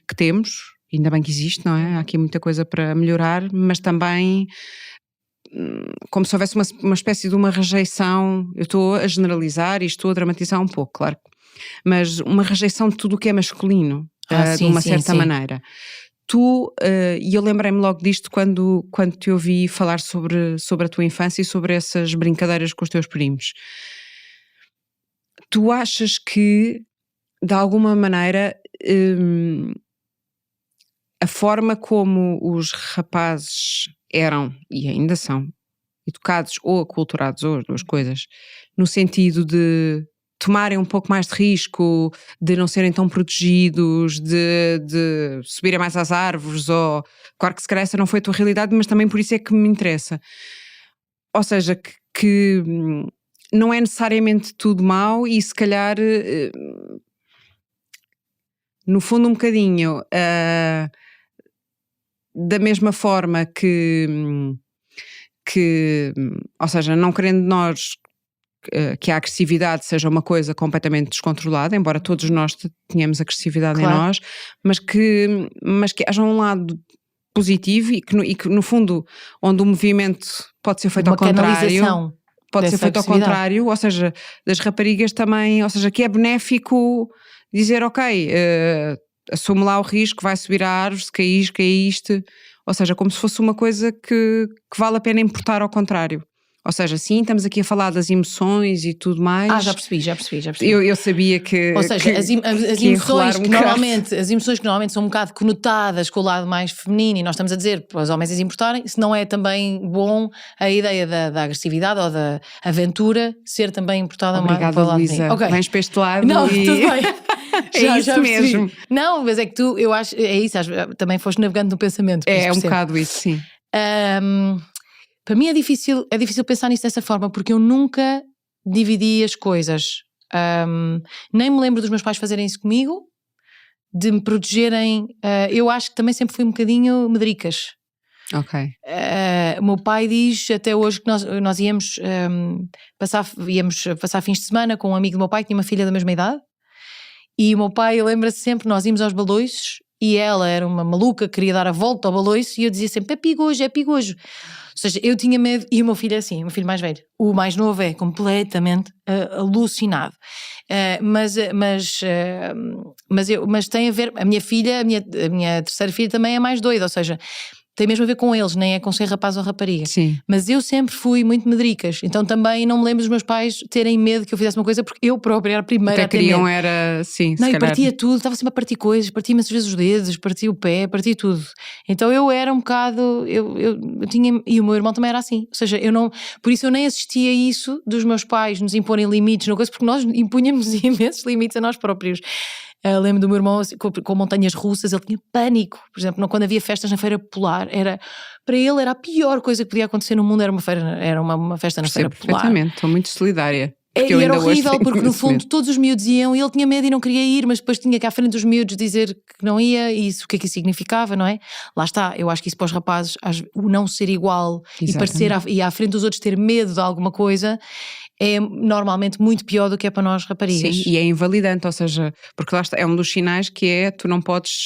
B: que temos, ainda bem que existe, não é? Há aqui muita coisa para melhorar, mas também como se houvesse uma espécie de uma rejeição. Eu estou a generalizar e estou a dramatizar um pouco, claro, mas uma rejeição de tudo o que é masculino, de uma certa maneira. E eu lembrei-me logo disto quando te ouvi falar sobre a tua infância e sobre essas brincadeiras com os teus primos. Tu achas que, de alguma maneira, a forma como os rapazes eram, e ainda são, educados ou aculturados, ou as duas coisas, no sentido de tomarem um pouco mais de risco, de não serem tão protegidos, de subirem mais às árvores, ou claro que se calhar essa não foi a tua realidade, mas também por isso é que me interessa. Ou seja, que não é necessariamente tudo mau e se calhar no fundo um bocadinho da mesma forma que ou seja, não querendo nós que a agressividade seja uma coisa completamente descontrolada, embora todos nós tenhamos agressividade em nós, mas que haja um lado positivo e que no fundo, onde o movimento pode ser feito ao contrário, pode ser feito ao contrário, ou seja, das raparigas também, ou seja, que é benéfico dizer, ok, assume lá o risco, vai subir a árvore, se caíste, ou seja, como se fosse uma coisa que vale a pena importar ao contrário. Ou seja, sim, estamos aqui a falar das emoções e tudo mais.
A: Já percebi.
B: Eu sabia que...
A: Ou seja, as emoções que normalmente são um bocado conotadas com o lado mais feminino, e nós estamos a dizer para os homens as importarem, se não é também bom a ideia da agressividade ou da aventura ser também importada
B: Obrigada,
A: para o lado
B: Luísa.
A: Okay.
B: Vens para este lado
A: Não,
B: e...
A: tudo bem.
B: É isso mesmo.
A: Não, mas é que eu acho, é isso, também foste navegando no pensamento.
B: É um bocado isso, sim.
A: Para mim é difícil pensar nisso dessa forma, porque eu nunca dividi as coisas. Nem me lembro dos meus pais fazerem isso comigo, de me protegerem. Eu acho que também sempre fui um bocadinho medricas.
B: Ok.
A: O meu pai diz até hoje que nós íamos passar fins de semana com um amigo do meu pai que tinha uma filha da mesma idade, e o meu pai lembra-se sempre, nós íamos aos baloiços e ela era uma maluca, queria dar a volta ao baloiço, e eu dizia sempre, é pigojo. Ou seja, eu tinha medo, e o meu filho é assim, o meu filho mais velho, o mais novo é completamente alucinado. Mas tem a ver, a minha filha, a minha terceira filha também é mais doida, ou seja, tem mesmo a ver com eles, nem é com ser rapaz ou rapariga.
B: Sim.
A: Mas eu sempre fui muito medricas, então também não me lembro dos meus pais terem medo que eu fizesse uma coisa, porque eu própria era a primeira a ter medo.
B: Sim,
A: não, e partia tudo, estava sempre a partir coisas, partia-me às vezes os dedos, partia o pé, partia tudo. Então eu era um bocado, eu tinha, e o meu irmão também era assim, ou seja, por isso eu nem assistia a isso dos meus pais nos imporem limites, porque nós impunhamos imensos limites a nós próprios. Lembro do meu irmão com montanhas russas, ele tinha pânico, por exemplo, quando havia festas na feira popular, para ele era a pior coisa que podia acontecer no mundo, era uma festa na feira popular.
B: Perfeitamente, estou muito solidária.
A: E era horrível, porque no fundo todos os miúdos iam e ele tinha medo e não queria ir, mas depois tinha que à frente dos miúdos dizer que não ia, e isso, o que é que isso significava, não é? Lá está, eu acho que isso para os rapazes, o não ser igual e parecer e à frente dos outros ter medo de alguma coisa é normalmente muito pior do que é para nós raparigas.
B: Sim, e é invalidante, ou seja, porque lá está, é um dos sinais que tu não podes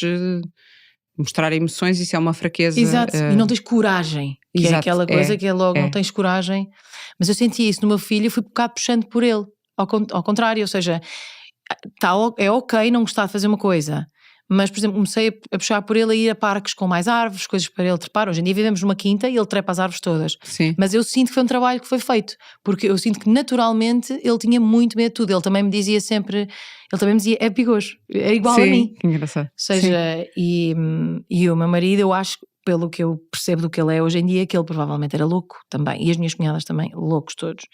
B: mostrar emoções, isso é uma fraqueza.
A: Exato, e não tens coragem, que é aquela coisa que é logo, não tens coragem. Mas eu senti isso no meu filho, eu fui um bocado puxando por ele, ao contrário, ou seja, é ok não gostar de fazer uma coisa, mas, por exemplo, comecei a puxar por ele a ir a parques com mais árvores, coisas para ele trepar. Hoje em dia vivemos numa quinta e ele trepa as árvores todas.
B: Sim.
A: Mas eu sinto que foi um trabalho que foi feito, porque eu sinto que naturalmente ele tinha muito medo de tudo. Ele também me dizia sempre, ele também me dizia, é pigojo, é igual a mim.
B: Que engraçado.
A: Ou seja, e o meu marido, eu acho, pelo que eu percebo do que ele é hoje em dia, que ele provavelmente era louco também, e as minhas cunhadas também, loucos todos.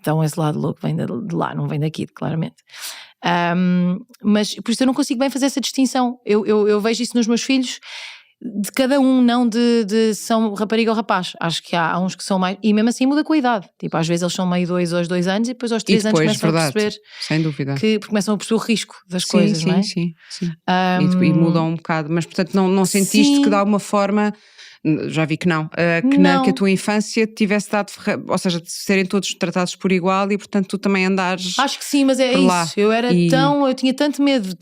A: Então esse lado louco vem de lá, não vem daqui, claramente. Mas por isso eu não consigo bem fazer essa distinção. Eu vejo isso nos meus filhos, de cada um, não de são rapariga ou rapaz. Acho que há uns que são mais, e mesmo assim muda com a idade. Tipo, às vezes eles são meio 2 aos 2 anos e depois aos 3 anos começam a perceber,
B: sem dúvida,
A: porque começam a perceber o risco das coisas,
B: sim,
A: não é?
B: Sim. E mudam um bocado, mas portanto não sentiste que de alguma forma, já vi que não, que a tua infância tivesse dado, ou seja, de serem todos tratados por igual e portanto tu também andares.
A: Acho que sim, mas é isso.
B: Lá.
A: Eu tinha tanto medo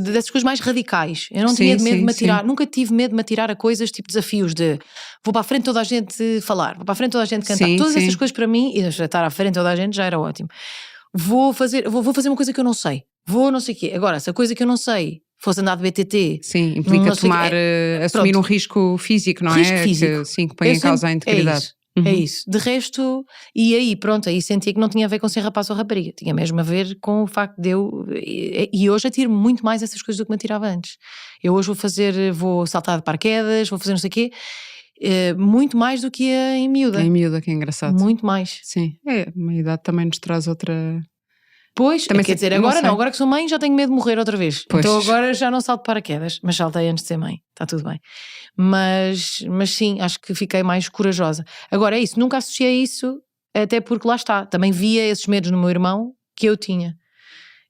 A: dessas coisas mais radicais. Eu não tinha medo de me atirar, nunca tive medo de me atirar a coisas tipo desafios de vou para a frente toda a gente falar, vou para a frente toda a gente cantar. Todas essas coisas para mim, e já estar à frente toda a gente já era ótimo. Vou fazer uma coisa que eu não sei. Não sei o quê. Agora, se a coisa que eu não sei fosse andar de BTT.
B: Sim, implica assumir um risco físico, não
A: risco físico.
B: Que põe em causa a integridade.
A: É isso. De resto, e aí sentia que não tinha a ver com ser rapaz ou rapariga. Tinha mesmo a ver com o facto de eu. E hoje atiro muito mais essas coisas do que me atirava antes. Eu hoje vou saltar de paraquedas, vou fazer não sei o quê. Muito mais do que em miúda.
B: Em miúda, que é engraçado.
A: Muito mais.
B: Sim, uma idade também nos traz outra.
A: Pois, também quer dizer, agora que sou mãe já tenho medo de morrer outra vez. Pois. Então agora já não salto de paraquedas, mas saltei antes de ser mãe, está tudo bem. Mas sim, acho que fiquei mais corajosa. Agora é isso, nunca associei isso, até porque lá está, também via esses medos no meu irmão que eu tinha.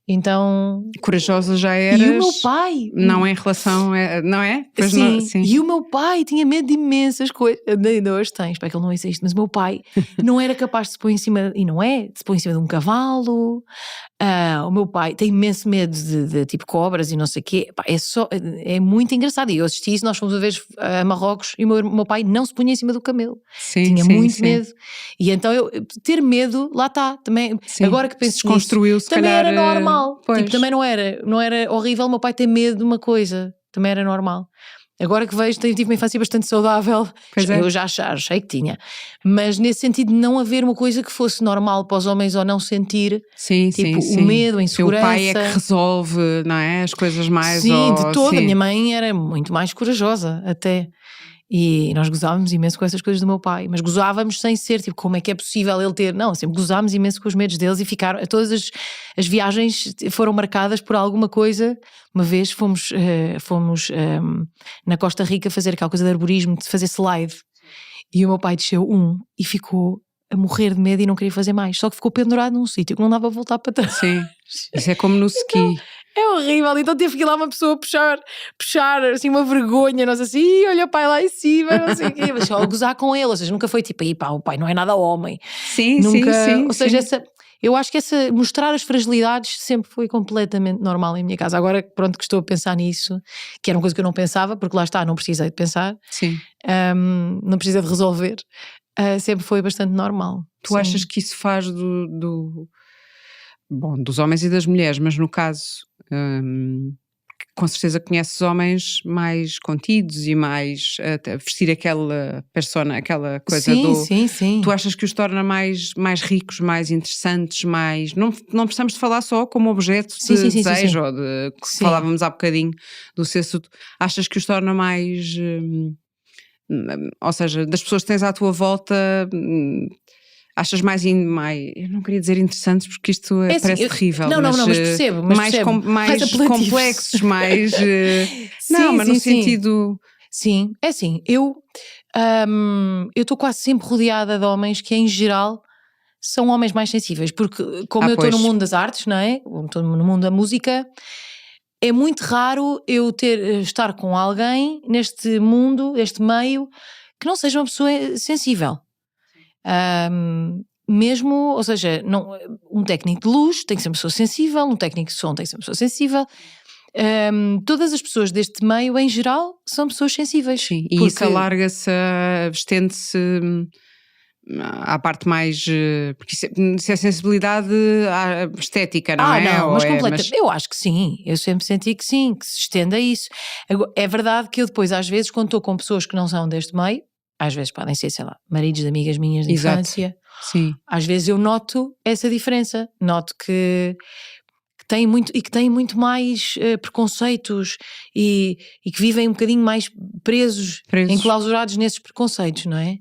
A: Então...
B: Corajosa já eras.
A: E o meu pai...
B: Não em relação, não é?
A: Pois sim. Sim, e o meu pai tinha medo de imensas coisas. Ainda hoje tem, espero que ele não ouça isto, mas o meu pai não era capaz de se pôr em cima, e não é, de se pôr em cima de um cavalo. O meu pai tem imenso medo de tipo cobras e não sei o quê. É muito engraçado. E eu assisti isso, nós fomos uma vez a Marrocos e o meu pai não se punha em cima do camelo. Tinha muito medo. E então ter medo, lá está, também. Sim. Agora que penso
B: desconstruiu-se,
A: também
B: calhar,
A: era normal. Tipo, também não era horrível o meu pai ter medo de uma coisa, também era normal. Agora que vejo, tive uma infância bastante saudável. Eu já achei que tinha, mas nesse sentido de não haver uma coisa que fosse normal para os homens ou não sentir, o medo, a insegurança.
B: O pai é que resolve, não é? As coisas mais.
A: Sim, de toda. A minha mãe era muito mais corajosa até. E nós gozávamos imenso com essas coisas do meu pai, mas gozávamos sem ser, tipo, como é que é possível ele ter, não, sempre gozámos imenso com os medos deles e todas as viagens foram marcadas por alguma coisa. Uma vez fomos na Costa Rica fazer aquela coisa de arborismo, de fazer slide, e o meu pai desceu e ficou a morrer de medo e não queria fazer mais, só que ficou pendurado num sítio que não dava a voltar para trás.
B: Sim, isso é como no ski.
A: É horrível, então teve que ir lá uma pessoa puxar assim uma vergonha, nós assim, olha o pai lá em cima, não sei o quê, mas só a gozar com ele, ou seja, nunca foi tipo, aí pá, o pai não é nada homem.
B: Sim,
A: nunca,
B: sim.
A: Ou seja, eu acho que mostrar as fragilidades sempre foi completamente normal em minha casa. Agora, pronto, que estou a pensar nisso, que era uma coisa que eu não pensava, porque lá está, não precisei de pensar, não precisei de resolver, sempre foi bastante normal.
B: Tu achas que isso faz dos homens e das mulheres, mas no caso, com certeza conheces homens mais contidos e mais vestir aquela persona, aquela coisa
A: Sim.
B: Tu achas que os torna mais ricos, mais interessantes, mais... Não precisamos de falar só como objeto de desejo, ou de que falávamos há bocadinho do sexo. Achas que os torna mais... ou seja, das pessoas que tens à tua volta... Achas mais, eu não queria dizer interessantes porque isto parece terrível.
A: Não, mas percebo. Mais
B: complexos, mais... mas no sentido...
A: Sim, é assim, eu estou quase sempre rodeada de homens que em geral são homens mais sensíveis, porque como eu estou no mundo das artes, não é? Estou no mundo da música, é muito raro eu estar com alguém neste mundo, neste meio, que não seja uma pessoa sensível. Mesmo, ou seja, um técnico de luz tem que ser uma pessoa sensível, um técnico de som tem que ser uma pessoa sensível. Todas as pessoas deste meio, em geral, são pessoas sensíveis.
B: Sim, e isso alarga-se, estende-se à parte mais... Porque isso é sensibilidade estética, não é?
A: Não, mas completamente. Eu acho que sim, eu sempre senti que sim, que se estende a isso. É verdade que eu depois, às vezes, quando estou com pessoas que não são deste meio, às vezes podem ser, sei lá, maridos de amigas minhas de infância.
B: Sim.
A: Às vezes eu noto essa diferença. Noto que que têm muito mais preconceitos e que vivem um bocadinho mais presos, enclausurados nesses preconceitos, não é?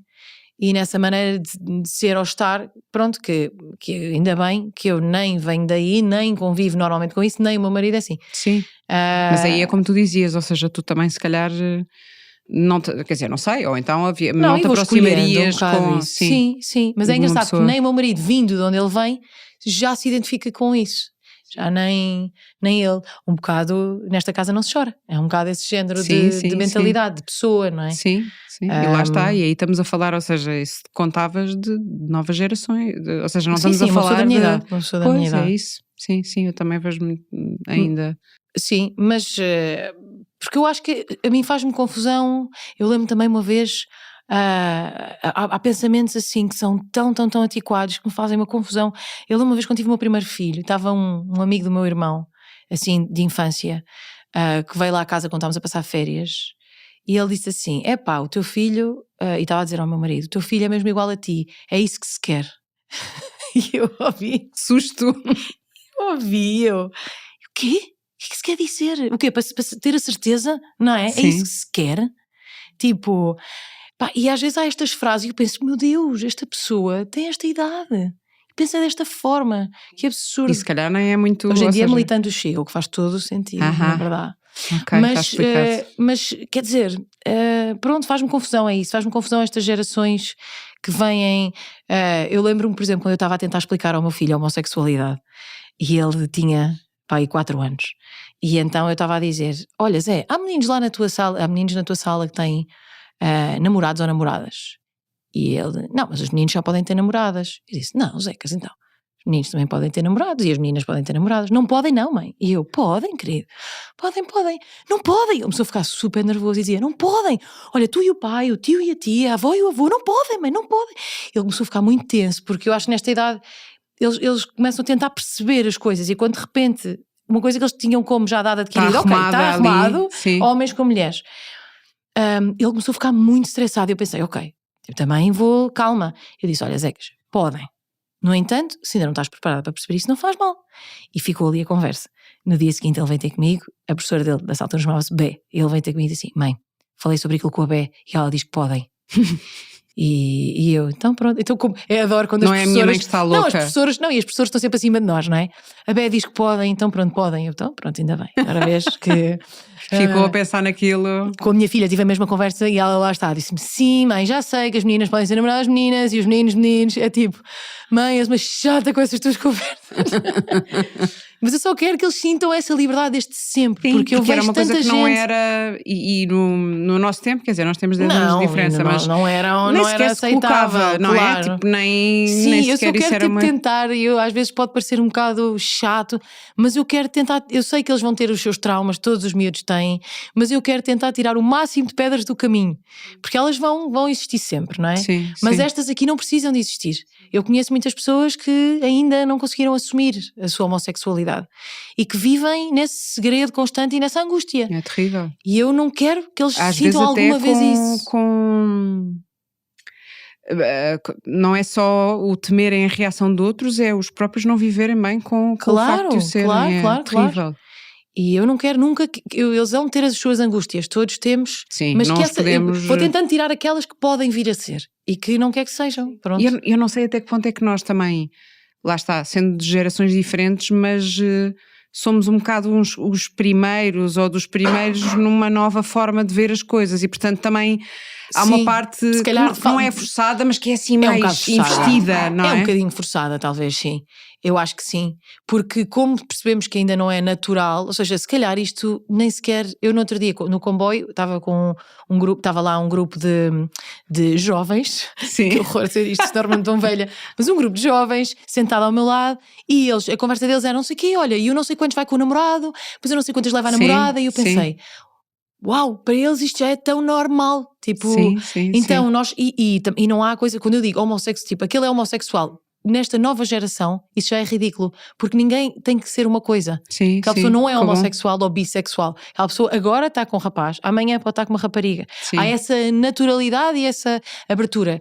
A: E nessa maneira de ser ou estar, pronto, que ainda bem que eu nem venho daí, nem convivo normalmente com isso, nem o meu marido é assim.
B: Sim, mas aí é como tu dizias, ou seja, tu também se calhar não te, quer dizer, não sei, ou então não te aproximarias com...
A: Sim, mas é engraçado que nem o meu marido, vindo de onde ele vem, já se identifica com isso. Já nem ele. Um bocado, nesta casa não se chora. É um bocado esse género de mentalidade, de pessoa, não é?
B: Sim. E lá está, e aí estamos a falar, ou seja, isso contavas de novas gerações, ou seja, não estamos a falar
A: da minha idade. Uma pessoa da minha idade.
B: É isso. Sim, eu também vejo ainda.
A: Sim, mas porque eu acho que a mim faz-me confusão. Eu lembro também uma vez, há pensamentos assim que são tão antiquados que me fazem uma confusão. Eu lembro uma vez quando tive o meu primeiro filho, estava um amigo do meu irmão, assim, de infância, que veio lá à casa quando estávamos a passar férias, e ele disse assim, o teu filho, e estava a dizer ao meu marido, o teu filho é mesmo igual a ti, é isso que se quer. E eu ouvi,
B: susto,
A: o quê? O que se quer dizer? O quê? Para ter a certeza, não é?
B: Sim.
A: É isso que se quer? Tipo, e às vezes há estas frases e eu penso, meu Deus, esta pessoa tem esta idade, pensa desta forma, que absurdo.
B: E se calhar nem é muito...
A: Hoje em dia é militante do Chega, o que faz todo o sentido, na verdade.
B: Okay,
A: mas quer dizer, pronto, faz-me confusão é isso, faz-me confusão estas gerações que vêm. Eu lembro-me, por exemplo, quando eu estava a tentar explicar ao meu filho a homossexualidade e ele tinha 4 anos, e então eu estava a dizer: olha Zé, há meninos lá na tua sala, há meninos na tua sala que têm namorados ou namoradas? E ele: não, mas os meninos só podem ter namoradas. Eu disse: não, Zecas, então os meninos também podem ter namorados e as meninas podem ter namoradas. Não podem não, mãe. E eu: podem, querido, podem, não podem. Ele começou a ficar super nervoso e dizia: não podem, olha, tu e o pai, o tio e a tia, a avó e o avô, não podem, mãe, não podem. Ele começou a ficar muito tenso, porque eu acho que nesta idade eles começam a tentar perceber as coisas, e quando de repente uma coisa que eles tinham como já dado adquirido, está arrumado, homens com mulheres, ele começou a ficar muito estressado. Eu pensei: ok, eu também vou, calma. Eu disse: olha Zecas, podem. No entanto, se ainda não estás preparada para perceber isso, não faz mal. E ficou ali a conversa. No dia seguinte ele veio ter comigo, a professora dele dessa altura chamava-se Bé, ele veio ter comigo e disse assim: mãe, falei sobre aquilo com a Bé e ela diz que podem. E eu, então pronto, então como, eu adoro quando as professoras...
B: Não é a minha mãe que está louca.
A: Não, e as professoras estão sempre acima de nós, não é? A Bé diz que podem, então pronto, podem. Eu, então pronto, ainda bem. Agora vez que...
B: Ficou a pensar naquilo.
A: Com a minha filha tive a mesma conversa e ela lá está, disse-me: sim, mãe, já sei que as meninas podem ser namoradas meninas e os meninos. É tipo: mãe, és uma chata com essas tuas conversas. Mas eu só quero que eles sintam essa liberdade desde sempre.
B: Sim,
A: porque eu vejo
B: era uma coisa que não
A: gente...
B: era, e no nosso tempo, quer dizer, nós temos 10 anos de diferença, mas
A: não era aceitável,
B: colocava, não
A: claro.
B: é? Tipo, nem
A: sim, eu só quero
B: tentar,
A: e eu às vezes pode parecer um bocado chato, mas eu quero tentar, eu sei que eles vão ter os seus traumas, todos os miúdos têm, mas eu quero tentar tirar o máximo de pedras do caminho, porque elas vão existir sempre, não é?
B: Sim,
A: mas estas aqui não precisam de existir. Eu conheço muitas pessoas que ainda não conseguiram assumir a sua homossexualidade e que vivem nesse segredo constante e nessa angústia.
B: É terrível.
A: E eu não quero que eles
B: às
A: sintam
B: vezes
A: alguma vez isso.
B: Não é só o temerem a reação de outros, é os próprios não viverem bem com o facto de o serem.
A: Claro. E eu não quero nunca que eles vão ter as suas angústias, todos temos.
B: Sim,
A: mas
B: nós podemos...
A: vou tentando tirar aquelas que podem vir a ser e que não quer que sejam. Pronto.
B: Eu não sei até que ponto é que nós também, lá está, sendo de gerações diferentes, mas somos um bocado os primeiros ou dos primeiros numa nova forma de ver as coisas e portanto também há uma parte
A: se calhar,
B: que não é forçada, mas que é assim mais investida, não é?
A: É um bocadinho forçada, talvez, sim. Eu acho que sim, porque como percebemos que ainda não é natural, ou seja, se calhar isto nem sequer... Eu no outro dia no comboio estava com um grupo, estava lá um grupo de jovens,
B: sim.
A: Que horror ser isto, se torna-me tão velha, mas um grupo de jovens sentado ao meu lado e eles, a conversa deles era não sei o quê, olha, e eu não sei quantos vai com o namorado, depois eu não sei quantos leva a namorada, e eu pensei... Uau, para eles isto já é tão normal, tipo, então nós, e não há coisa, quando eu digo homossexual, tipo, aquele é homossexual, nesta nova geração, isso já é ridículo, porque ninguém tem que ser uma coisa, aquela pessoa não é homossexual ou bissexual, aquela pessoa agora está com um rapaz, amanhã pode estar com uma rapariga, há essa naturalidade e essa abertura,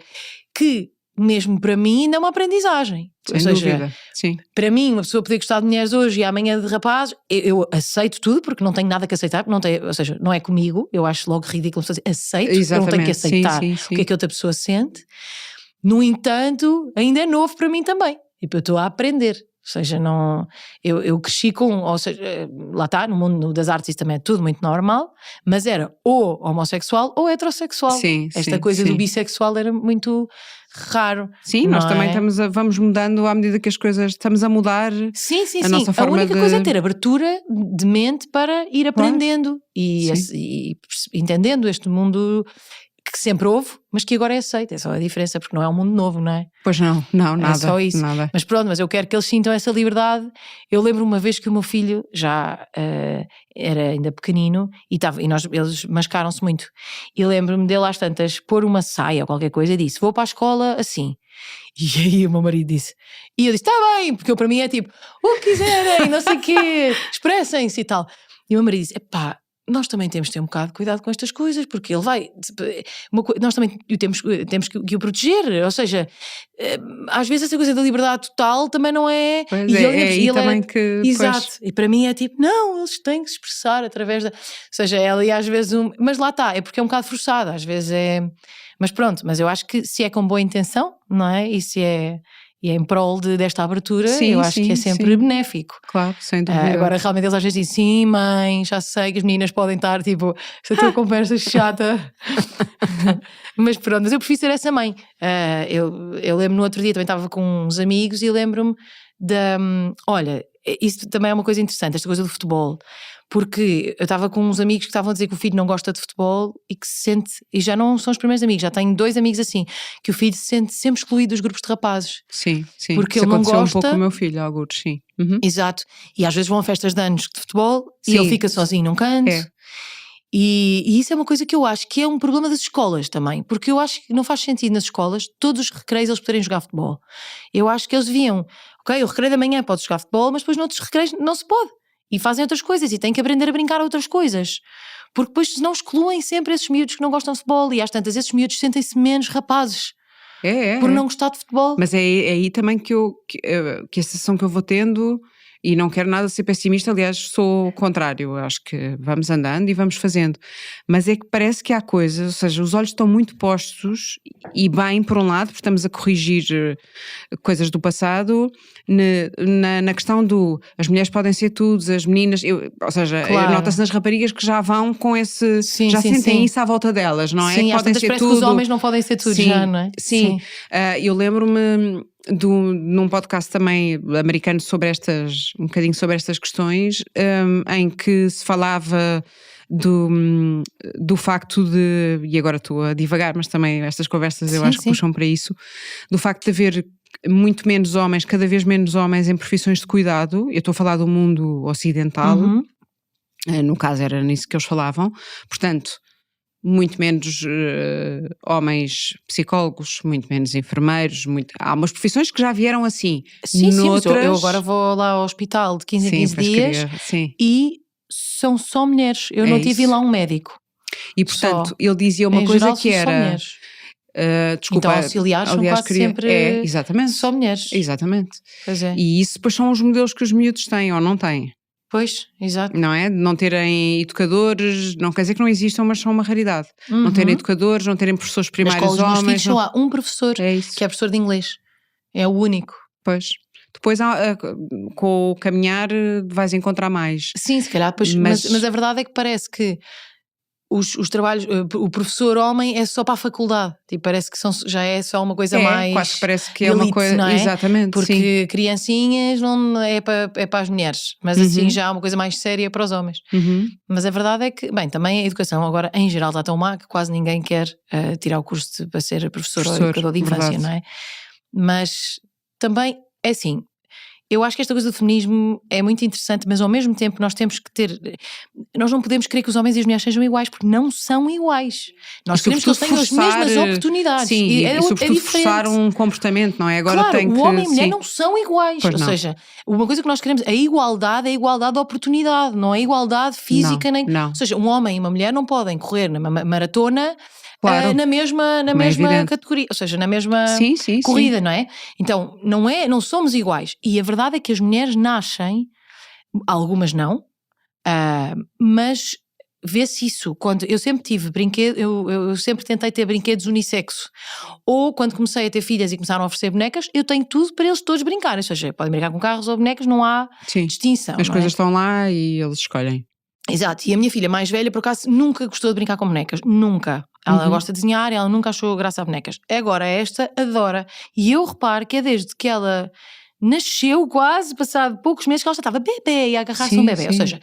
A: que mesmo para mim, ainda é uma aprendizagem.
B: Sem
A: Ou seja,
B: dúvida, sim.
A: para mim, uma pessoa poder gostar de mulheres hoje e amanhã de rapazes, eu aceito tudo, porque não tenho nada que aceitar, não tem, ou seja, não é comigo, eu acho logo ridículo fazer, aceito, eu não tenho que aceitar o que é que outra pessoa sente. No entanto, ainda é novo para mim também, tipo, eu estou a aprender. Ou seja, não, eu cresci ou seja, lá está, no mundo das artes isso também é tudo muito normal, mas era ou homossexual ou heterossexual. Esta coisa do bissexual era muito raro.
B: Sim, nós também vamos mudando à medida que as coisas, estamos a mudar a nossa forma de...
A: A única coisa é ter abertura de mente para ir aprendendo e entendendo este mundo que sempre houve, mas que agora é aceito. É só a diferença, porque não é um mundo novo, não é?
B: Pois não, nada.
A: É só isso.
B: Nada.
A: Mas pronto, mas eu quero que eles sintam essa liberdade. Eu lembro uma vez que o meu filho já era ainda pequenino e eles mascaram-se muito. E lembro-me dele às tantas pôr uma saia ou qualquer coisa e disse, vou para a escola assim. E aí o meu marido disse, e eu disse, está bem, porque eu para mim é tipo, o que quiserem, não sei o quê, expressem-se e tal. E o meu marido disse, epá, nós também temos de ter um bocado de cuidado com estas coisas, porque ele vai... Nós também temos que o proteger, ou seja, às vezes essa coisa da liberdade total também não é...
B: Pois ele também que...
A: Exato, e para mim é tipo, não, eles têm que se expressar através da... Ou seja, ela e às vezes... Mas lá está, é porque é um bocado forçado, às vezes é... Mas pronto, mas eu acho que se é com boa intenção, não é? E se é... E em prol desta abertura, eu acho que é sempre benéfico.
B: Claro, sem dúvida.
A: Agora, realmente, eles às vezes dizem, sim, mãe, já sei que as meninas podem estar, tipo, esta tua conversa chata. Mas pronto, mas eu prefiro ser essa mãe. Eu lembro no outro dia, também estava com uns amigos e lembro-me olha, isso também é uma coisa interessante, esta coisa do futebol. Porque eu estava com uns amigos que estavam a dizer que o filho não gosta de futebol e que se sente, e já não são os primeiros amigos, já tenho 2 amigos assim, que o filho se sente sempre excluído dos grupos de rapazes.
B: Sim,
A: porque
B: isso
A: ele não gosta.
B: um pouco com o meu filho, alguns, sim. Uhum.
A: Exato, e às vezes vão a festas de anos de futebol e ele fica sozinho num canto. E isso é uma coisa que eu acho que é um problema das escolas também, porque eu acho que não faz sentido nas escolas todos os recreios eles poderem jogar futebol. Eu acho que eles deviam, ok, o recreio da manhã pode jogar futebol, mas depois noutros recreios não se pode. E fazem outras coisas e têm que aprender a brincar a outras coisas. Porque depois não excluem sempre esses miúdos que não gostam de futebol e às tantas esses miúdos sentem-se menos rapazes por não gostar de futebol.
B: Mas é aí também que a sensação que eu vou tendo, e não quero nada ser pessimista, aliás sou o contrário, acho que vamos andando e vamos fazendo, mas é que parece que há coisas, ou seja, os olhos estão muito postos e bem por um lado, porque estamos a corrigir coisas do passado, na questão do as mulheres podem ser tudo, as meninas, ou seja, nota-se nas raparigas que já vão com esse, sentem isso à volta delas, não é?
A: Sim,
B: podem ser tudo.
A: Que os homens não podem ser tudo, já, não é?
B: Sim. Eu lembro-me num podcast também americano um bocadinho sobre estas questões, em que se falava do facto de, e agora estou a divagar, mas também estas conversas eu acho que puxam para isso, do facto de haver muito menos homens, cada vez menos homens em profissões de cuidado. Eu estou a falar do mundo ocidental, no caso era nisso que eles falavam, portanto muito menos homens psicólogos, muito menos enfermeiros, há umas profissões que já vieram assim.
A: Sim, eu agora vou lá ao hospital de 15 em 15 dias e são só mulheres, eu não tive lá um médico.
B: E portanto, ele dizia uma coisa geral, que era... desculpa,
A: então auxiliares são quase sempre
B: exatamente,
A: só mulheres.
B: Exatamente.
A: Pois é.
B: E isso depois são os modelos que os miúdos têm ou não têm.
A: Pois, exato.
B: Não é? De não terem educadores, não quer dizer que não existam, mas são uma raridade. Não terem educadores, não terem professores primários homens.
A: Nos filhos só há um professor, que é professor de inglês. É o único.
B: Pois. Depois, com o caminhar, vais encontrar mais.
A: Sim, se calhar depois. Mas a verdade é que parece que os trabalhos, o professor homem é só para a faculdade, tipo, parece que já é só uma coisa mais
B: quase que parece que é
A: elite,
B: uma coisa,
A: não é?
B: Exatamente,
A: porque criancinhas não é para as mulheres, mas assim já é uma coisa mais séria para os homens. Mas a verdade é que, bem, também a educação agora em geral está tão má que quase ninguém quer tirar o curso para ser professor ou educador de infância, verdade. Não é? Mas também é assim, eu acho que esta coisa do feminismo é muito interessante, mas ao mesmo tempo nós temos que nós não podemos querer que os homens e as mulheres sejam iguais, porque não são iguais. Nós queremos que eles tenham as mesmas oportunidades.
B: Sim, e sobretudo forçar um comportamento, não é? Agora
A: claro,
B: tem que...
A: o homem e a mulher não são iguais.
B: Pois
A: ou
B: não.
A: Seja, uma coisa que nós queremos, a igualdade é a igualdade de oportunidade, não é igualdade física.
B: Não.
A: Ou seja, um homem e uma mulher não podem correr na maratona
B: Claro.
A: na mesma
B: evidente.
A: categoria, ou seja, na mesma
B: Sim,
A: corrida, não é? Então, não somos iguais. E a verdade é que as mulheres nascem, algumas não, mas vê-se isso. Quando eu sempre tive brinquedos, eu sempre tentei ter brinquedos unissexo. Ou quando comecei a ter filhas e começaram a oferecer bonecas, eu tenho tudo para eles todos brincarem. Ou seja, podem brincar com carros ou bonecas, não há distinção.
B: As
A: não
B: coisas
A: é?
B: estão lá e eles escolhem.
A: Exato, e a minha filha mais velha, por acaso, nunca gostou de brincar com bonecas, nunca. Ela gosta de desenhar e ela nunca achou graça a bonecas. Agora esta adora, e eu reparo que é desde que ela nasceu, quase passado poucos meses, que ela já estava bebê e a agarrar-se um bebê, ou seja...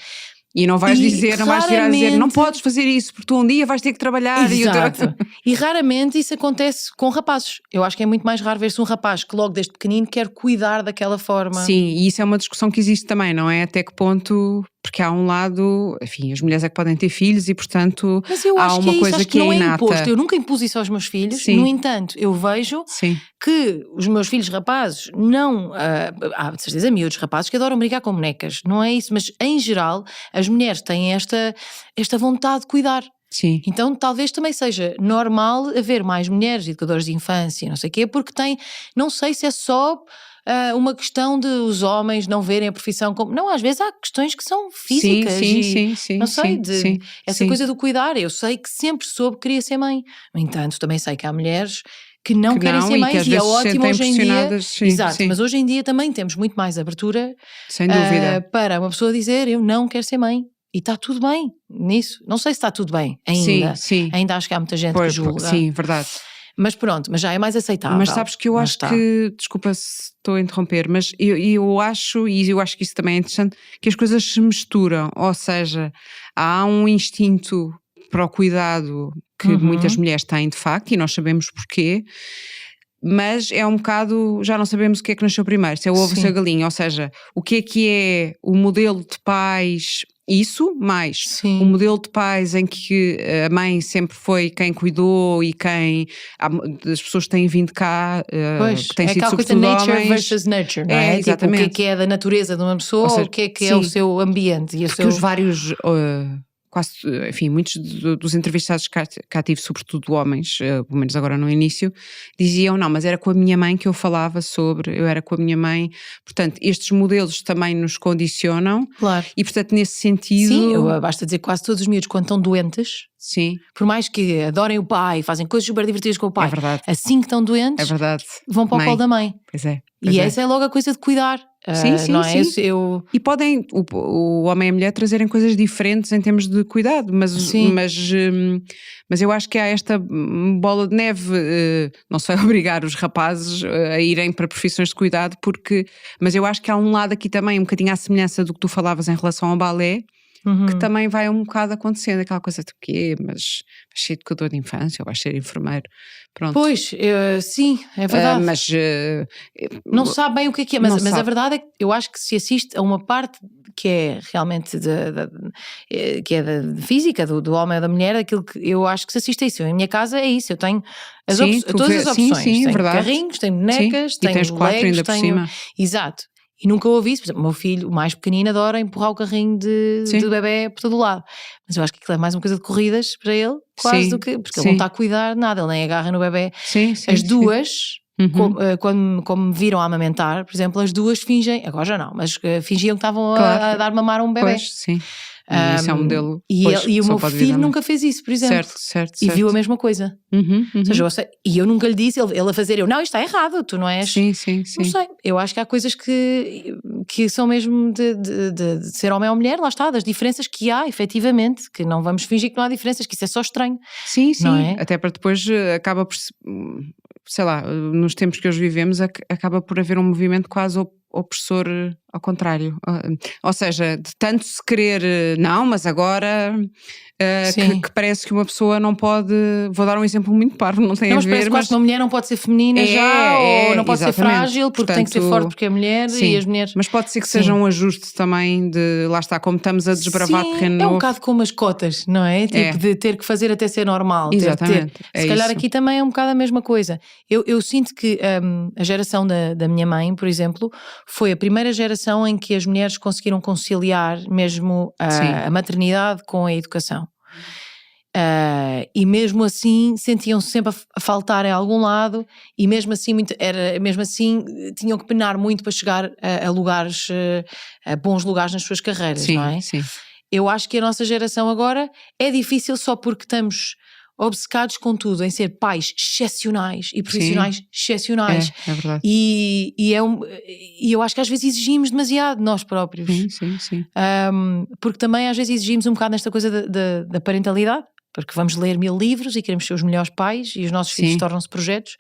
B: E não vais dizer, não vais tirar a dizer, não podes fazer isso, porque tu um dia vais ter que trabalhar.
A: Exato. E raramente isso acontece com rapazes. Eu acho que é muito mais raro ver-se um rapaz que logo desde pequenino quer cuidar daquela forma.
B: Sim, e isso é uma discussão que existe também, não é? Até que ponto, porque há um lado, enfim, as mulheres é que podem ter filhos e portanto
A: mas eu
B: há
A: acho
B: uma
A: que
B: coisa
A: acho
B: que
A: não
B: é inata.
A: imposto. Eu nunca impus isso aos meus filhos, no entanto, eu vejo que os meus filhos rapazes não, há de certeza miúdos rapazes que adoram brincar com bonecas, não é isso, mas em geral as mulheres têm esta vontade de cuidar.
B: Sim.
A: Então talvez também seja normal haver mais mulheres educadoras de infância, não sei o quê, porque não sei se é só uma questão de os homens não verem a profissão como... Não, às vezes há questões que são físicas não sei, essa coisa do cuidar. Eu sei que sempre soube que queria ser mãe, no entanto também sei que há mulheres que não querem ser mães e é ótimo hoje em dia. Exato, mas hoje em dia também temos muito mais abertura,
B: sem dúvida,
A: para uma pessoa dizer eu não quero ser mãe. E está tudo bem nisso. Não sei se está tudo bem ainda. Ainda acho que há muita gente que julga.
B: Sim, verdade.
A: Mas pronto, mas já é mais aceitável.
B: Mas sabes que eu acho que, desculpa se estou a interromper, mas eu acho que isso também é interessante, que as coisas se misturam, ou seja, há um instinto para o cuidado que muitas mulheres têm de facto, e nós sabemos porquê, mas é um bocado, já não sabemos o que é que nasceu primeiro, se é o ovo ou se é a galinha, ou seja, o que é o modelo de pais... Isso, mais o modelo de pais em que a mãe sempre foi quem cuidou e quem as pessoas têm vindo cá, têm sido sobretudo homens.
A: Nature versus nurture, não é?
B: Exatamente.
A: Tipo, o que é da natureza de uma pessoa, ou seja, o que é o seu ambiente. E
B: porque os vários... quase, enfim, muitos dos entrevistados que cá tive, sobretudo homens, pelo menos agora no início, diziam, não, mas era com a minha mãe que eu falava eu era com a minha mãe, portanto, estes modelos também nos condicionam,
A: claro.
B: E portanto nesse sentido...
A: Sim, basta dizer que quase todos os miúdos quando estão doentes, por mais que adorem o pai, fazem coisas super divertidas com o pai, assim que estão doentes, vão para o colo da mãe.
B: Pois é.
A: Essa é logo a coisa de cuidar. Não é?
B: E podem o homem e a mulher trazerem coisas diferentes em termos de cuidado, mas eu acho que há esta bola de neve, não sei, obrigar os rapazes a irem para profissões de cuidado, mas eu acho que há um lado aqui também um bocadinho à semelhança do que tu falavas em relação ao balé, que também vai um bocado acontecendo, aquela coisa de quê, mas vais ser educador de infância ou vais ser enfermeiro, pronto.
A: Pois, sim, é verdade.
B: Mas
A: não sabe bem o que é, mas a verdade é que eu acho que se assiste a uma parte que é realmente que é da física, do homem ou da mulher, aquilo que eu acho que se assiste a isso. Em minha casa é isso, eu tenho todas as opções, tenho carrinhos, tenho bonecas, tenho
B: tens 4
A: legos,
B: ainda por cima.
A: Exato. E nunca ouvi isso. Por exemplo, o meu filho, o mais pequenino, adora empurrar o carrinho de bebê por todo o lado. Mas eu acho que aquilo é mais uma coisa de corridas para ele, quase do que... Porque ele não está a cuidar de nada, ele nem agarra no bebê. As duas, como me viram a amamentar, por exemplo, as duas fingem, agora já não, mas fingiam que estavam a dar mamar a um bebê.
B: Pois, sim. Isso é um modelo.
A: E o meu filho nunca fez isso, por exemplo.
B: Certo.
A: E viu a mesma coisa. Ou seja, e eu nunca lhe disse, ele a fazer, não, isto está errado, tu não és.
B: Sim.
A: Não sei, eu acho que há coisas que são mesmo de ser homem ou mulher, lá está, das diferenças que há, efetivamente, que não vamos fingir que não há diferenças, que isso é só estranho.
B: Sim.
A: Não é?
B: Até para depois acaba por, sei lá, nos tempos que hoje vivemos, acaba por haver um movimento quase opressor ao contrário, ou seja, de tanto se querer não, mas agora que parece que uma pessoa não pode, vou dar um exemplo muito parvo, não tem a ver,
A: mas uma mulher não pode ser feminina ou não pode ser frágil porque tem que ser forte porque é mulher e as mulheres...
B: Mas pode ser que seja um ajuste também de, lá está, como estamos a desbravar terreno novo.
A: É um bocado como as cotas, não é? Tipo de ter que fazer até ser normal.
B: Exatamente.
A: Se calhar aqui também é um bocado a mesma coisa. Eu sinto que a geração da minha mãe, por exemplo, foi a primeira geração em que as mulheres conseguiram conciliar mesmo a maternidade com a educação. E mesmo assim sentiam-se sempre a faltar em algum lado, e mesmo assim, tinham que penar muito para chegar a lugares, a bons lugares nas suas carreiras,
B: sim,
A: não é?
B: Sim.
A: Eu acho que a nossa geração agora é difícil só porque estamos obcecados com tudo, em ser pais excepcionais e profissionais excepcionais.
B: É verdade.
A: E eu acho que às vezes exigimos demasiado de nós próprios.
B: Sim.
A: Porque também às vezes exigimos um bocado nesta coisa da parentalidade, porque vamos ler 1000 livros e queremos ser os melhores pais, e os nossos filhos tornam-se projetos,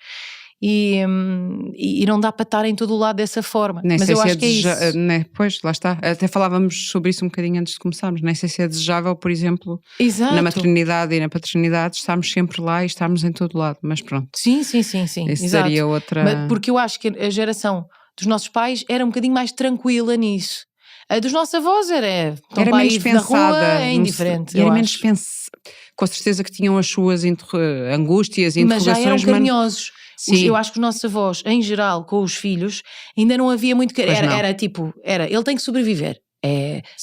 A: e não dá para estar em todo o lado dessa forma.
B: Nem
A: mas
B: sei
A: eu
B: se
A: acho que é isso.
B: Pois, lá está. Até falávamos sobre isso um bocadinho antes de começarmos. Nem sei se é desejável, por exemplo,
A: Exato.
B: na maternidade e na paternidade, estarmos sempre lá e estarmos em todo lado, mas pronto.
A: Sim.
B: Isso
A: Exato.
B: seria outra...
A: Porque eu acho que a geração dos nossos pais era um bocadinho mais tranquila nisso. A dos nossos avós era
B: menos pensada,
A: na rua, é indiferente.
B: Era menos com certeza que tinham as suas angústias e
A: mas
B: interrogações.
A: Já eram carinhosos.
B: Sim.
A: Eu acho que os nossos avós, em geral, com os filhos, ainda não havia muito... Era tipo, ele tem que sobreviver.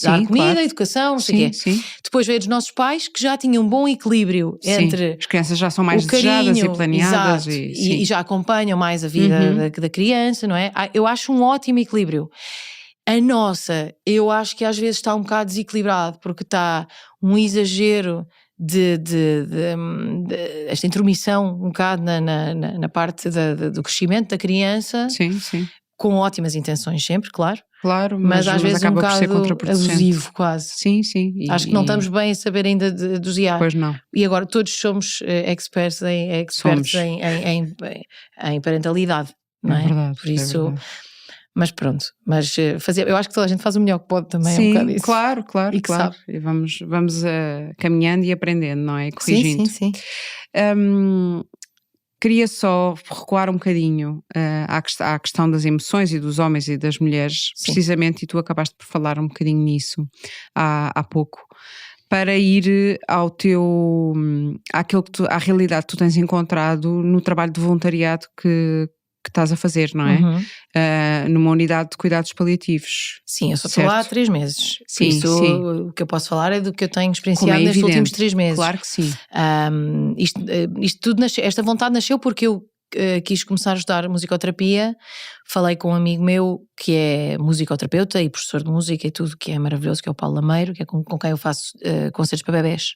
A: Dar comida, educação, não sei o quê.
B: Sim.
A: Depois veio dos nossos pais, que já tinham um bom equilíbrio entre...
B: As crianças já são mais desejadas e planeadas. E
A: já acompanham mais a vida da criança, não é? Eu acho um ótimo equilíbrio. A nossa, eu acho que às vezes está um bocado desequilibrado, porque está um exagero de esta intromissão um bocado na parte do crescimento da criança.
B: Sim.
A: Com ótimas intenções sempre, claro.
B: Claro,
A: mas às vezes
B: acaba
A: um
B: por ser
A: bocado abusivo quase.
B: Sim.
A: Acho que não estamos bem a saber ainda dosear.
B: Pois não.
A: E agora todos somos experts em parentalidade, não é?
B: Verdade,
A: por isso...
B: é verdade.
A: Mas pronto, eu acho que toda a gente faz o melhor que pode também.
B: Sim,
A: um bocado isso.
B: Claro.
A: E que sabe.
B: E vamos caminhando e aprendendo, não é? Corrigindo.
A: Sim.
B: Queria só recuar um bocadinho à questão das emoções e dos homens e das mulheres, precisamente, e tu acabaste por falar um bocadinho nisso há pouco, para ir à realidade que tu tens encontrado no trabalho de voluntariado que estás a fazer, não é? Numa unidade de cuidados paliativos.
A: Sim, eu só estou lá há 3 meses. Sim. O que eu posso falar é do que eu tenho experienciado nestes últimos 3 meses.
B: Claro que sim.
A: Isto tudo esta vontade nasceu porque eu quis começar a estudar musicoterapia. Falei com um amigo meu que é musicoterapeuta e professor de música e tudo, que é maravilhoso, que é o Paulo Lameiro, que é com quem eu faço concertos para bebés.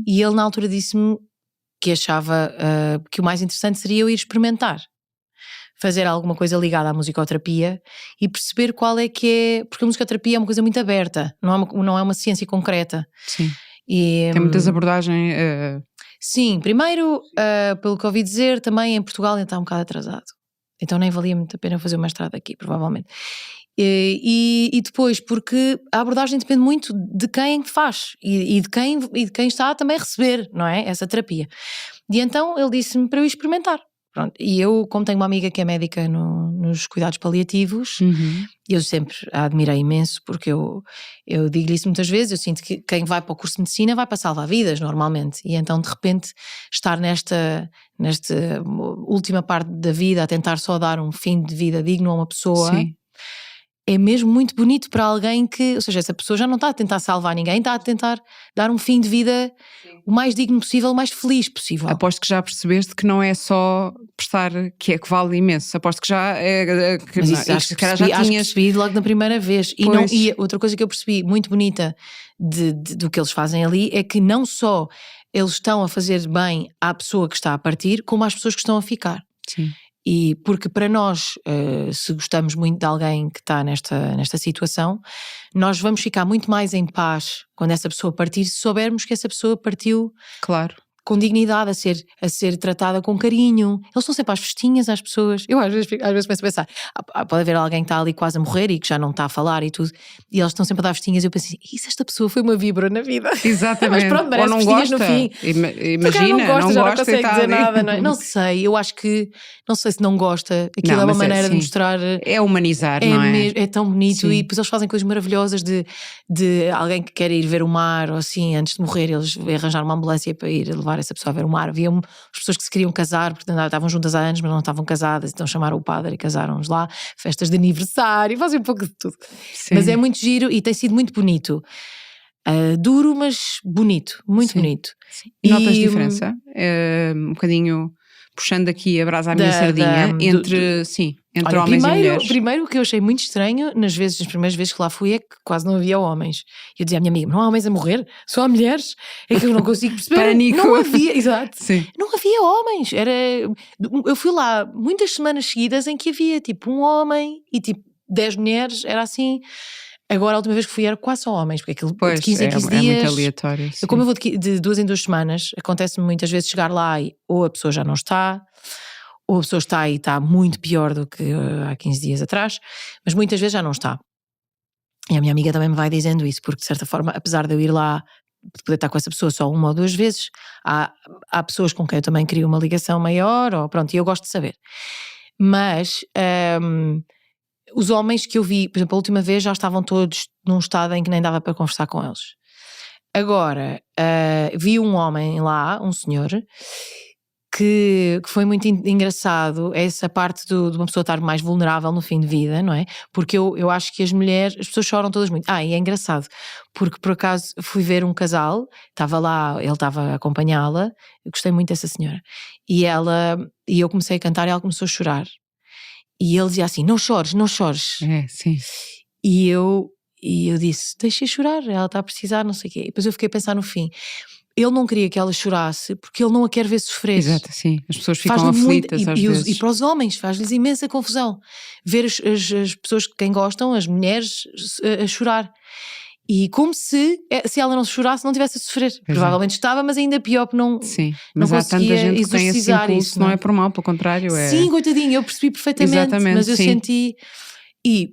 A: E ele na altura disse-me que achava que o mais interessante seria eu ir experimentar fazer alguma coisa ligada à musicoterapia e perceber qual é que é, porque a musicoterapia é uma coisa muito aberta, não é uma ciência concreta.
B: Sim. Tem muitas abordagens.
A: Sim, primeiro, pelo que ouvi dizer, também em Portugal ainda está um bocado atrasado, então nem valia muito a pena fazer o mestrado aqui, provavelmente. E depois, porque a abordagem depende muito de quem faz e de quem está também a receber, não é? Essa terapia. E então ele disse-me para eu experimentar. Pronto. E eu, como tenho uma amiga que é médica nos cuidados paliativos, eu sempre a admirei imenso, porque eu digo-lhe isso muitas vezes. Eu sinto que quem vai para o curso de medicina vai para salvar vidas normalmente, e então de repente estar nesta última parte da vida a tentar só dar um fim de vida digno a uma pessoa.
B: Sim.
A: É mesmo muito bonito para alguém ou seja, essa pessoa já não está a tentar salvar ninguém, está a tentar dar um fim de vida o mais digno possível, o mais feliz possível.
B: Aposto que já percebeste que não é só prestar, que vale imenso. Aposto que já
A: acho que percebi logo na primeira vez. E outra coisa que eu percebi muito bonita do que eles fazem ali é que não só eles estão a fazer bem à pessoa que está a partir, como às pessoas que estão a ficar.
B: Sim.
A: E porque para nós, se gostamos muito de alguém que está nesta situação, nós vamos ficar muito mais em paz quando essa pessoa partir, se soubermos que essa pessoa partiu,
B: claro,
A: com dignidade, a ser tratada com carinho. Eles estão sempre às festinhas às pessoas. Eu às vezes começo a pensar, pode haver alguém que está ali quase a morrer e que já não está a falar e tudo, e eles estão sempre a dar festinhas, e eu penso assim, e se esta pessoa foi uma víbora na vida?
B: Exatamente.
A: Mas pronto, merece
B: ou não
A: festinhas
B: gosta.
A: no fim.
B: Imagina,
A: não
B: gosta
A: consegue
B: e tá
A: dizer
B: ali.
A: nada, não é? Não sei, eu acho que, não sei se não gosta, aquilo é uma maneira de mostrar.
B: É humanizar, não é?
A: É tão bonito.
B: Sim.
A: E depois eles fazem coisas maravilhosas de alguém que quer ir ver o mar, ou assim, antes de morrer, eles arranjar uma ambulância para ir levar essa pessoa a ver o mar. Havia as pessoas que se queriam casar, porque estavam juntas há anos, mas não estavam casadas, então chamaram o padre e casaram-nos lá, festas de aniversário, fazem um pouco de tudo.
B: Sim.
A: Mas é muito giro e tem sido muito bonito. Duro, mas bonito, muito
B: Sim.
A: bonito.
B: E notas diferença? Um bocadinho puxando aqui a brasa à minha sardinha, entre
A: olha,
B: homens e mulheres.
A: Primeiro o que eu achei muito estranho nas primeiras vezes que lá fui é que quase não havia homens. Eu dizia à minha amiga, não há homens a morrer? Só há mulheres? É que eu não consigo perceber.
B: Pânico.
A: Não havia, exato.
B: Sim.
A: Não havia homens. Eu fui lá muitas semanas seguidas em que havia tipo um homem e tipo 10 mulheres, era assim. Agora a última vez que fui era quase só homens, porque aquilo de 15 em 15 dias...
B: é muito aleatório.
A: Como eu vou de 2 em 2 semanas, acontece-me muitas vezes chegar lá e ou a pessoa já não está, ou a pessoa está e está muito pior do que há 15 dias atrás, mas muitas vezes já não está. E a minha amiga também me vai dizendo isso, porque de certa forma, apesar de eu ir lá, de poder estar com essa pessoa só 1 ou 2 vezes, há pessoas com quem eu também crio uma ligação maior, ou pronto, e eu gosto de saber. Mas os homens que eu vi, por exemplo, a última vez já estavam todos num estado em que nem dava para conversar com eles. Agora, vi um homem lá, um senhor, que foi muito engraçado, essa parte de uma pessoa estar mais vulnerável no fim de vida, não é? Porque eu acho que as pessoas choram todas muito. E é engraçado, porque por acaso fui ver um casal, estava lá, ele estava a acompanhá-la, eu gostei muito dessa senhora, e eu comecei a cantar e ela começou a chorar. E ele dizia assim, não chores, não chores.
B: Sim.
A: E eu disse, deixa chorar, ela está a precisar, não sei o quê. E depois eu fiquei a pensar no fim, ele não queria que ela chorasse porque ele não a quer ver sofrer.
B: Exato, sim. As pessoas ficam aflitas às vezes.
A: E para os homens faz-lhes imensa confusão ver as pessoas que quem gostam, as mulheres, a chorar. E como se ela não chorasse, não tivesse a sofrer. Provavelmente estava, mas ainda pior porque não,
B: sim,
A: mas
B: não conseguia
A: há tanta gente
B: que tem esse impulso,
A: isso,
B: não é por mal, pelo contrário.
A: Sim, coitadinho, eu percebi perfeitamente.
B: Exatamente,
A: mas eu
B: sim.
A: senti... E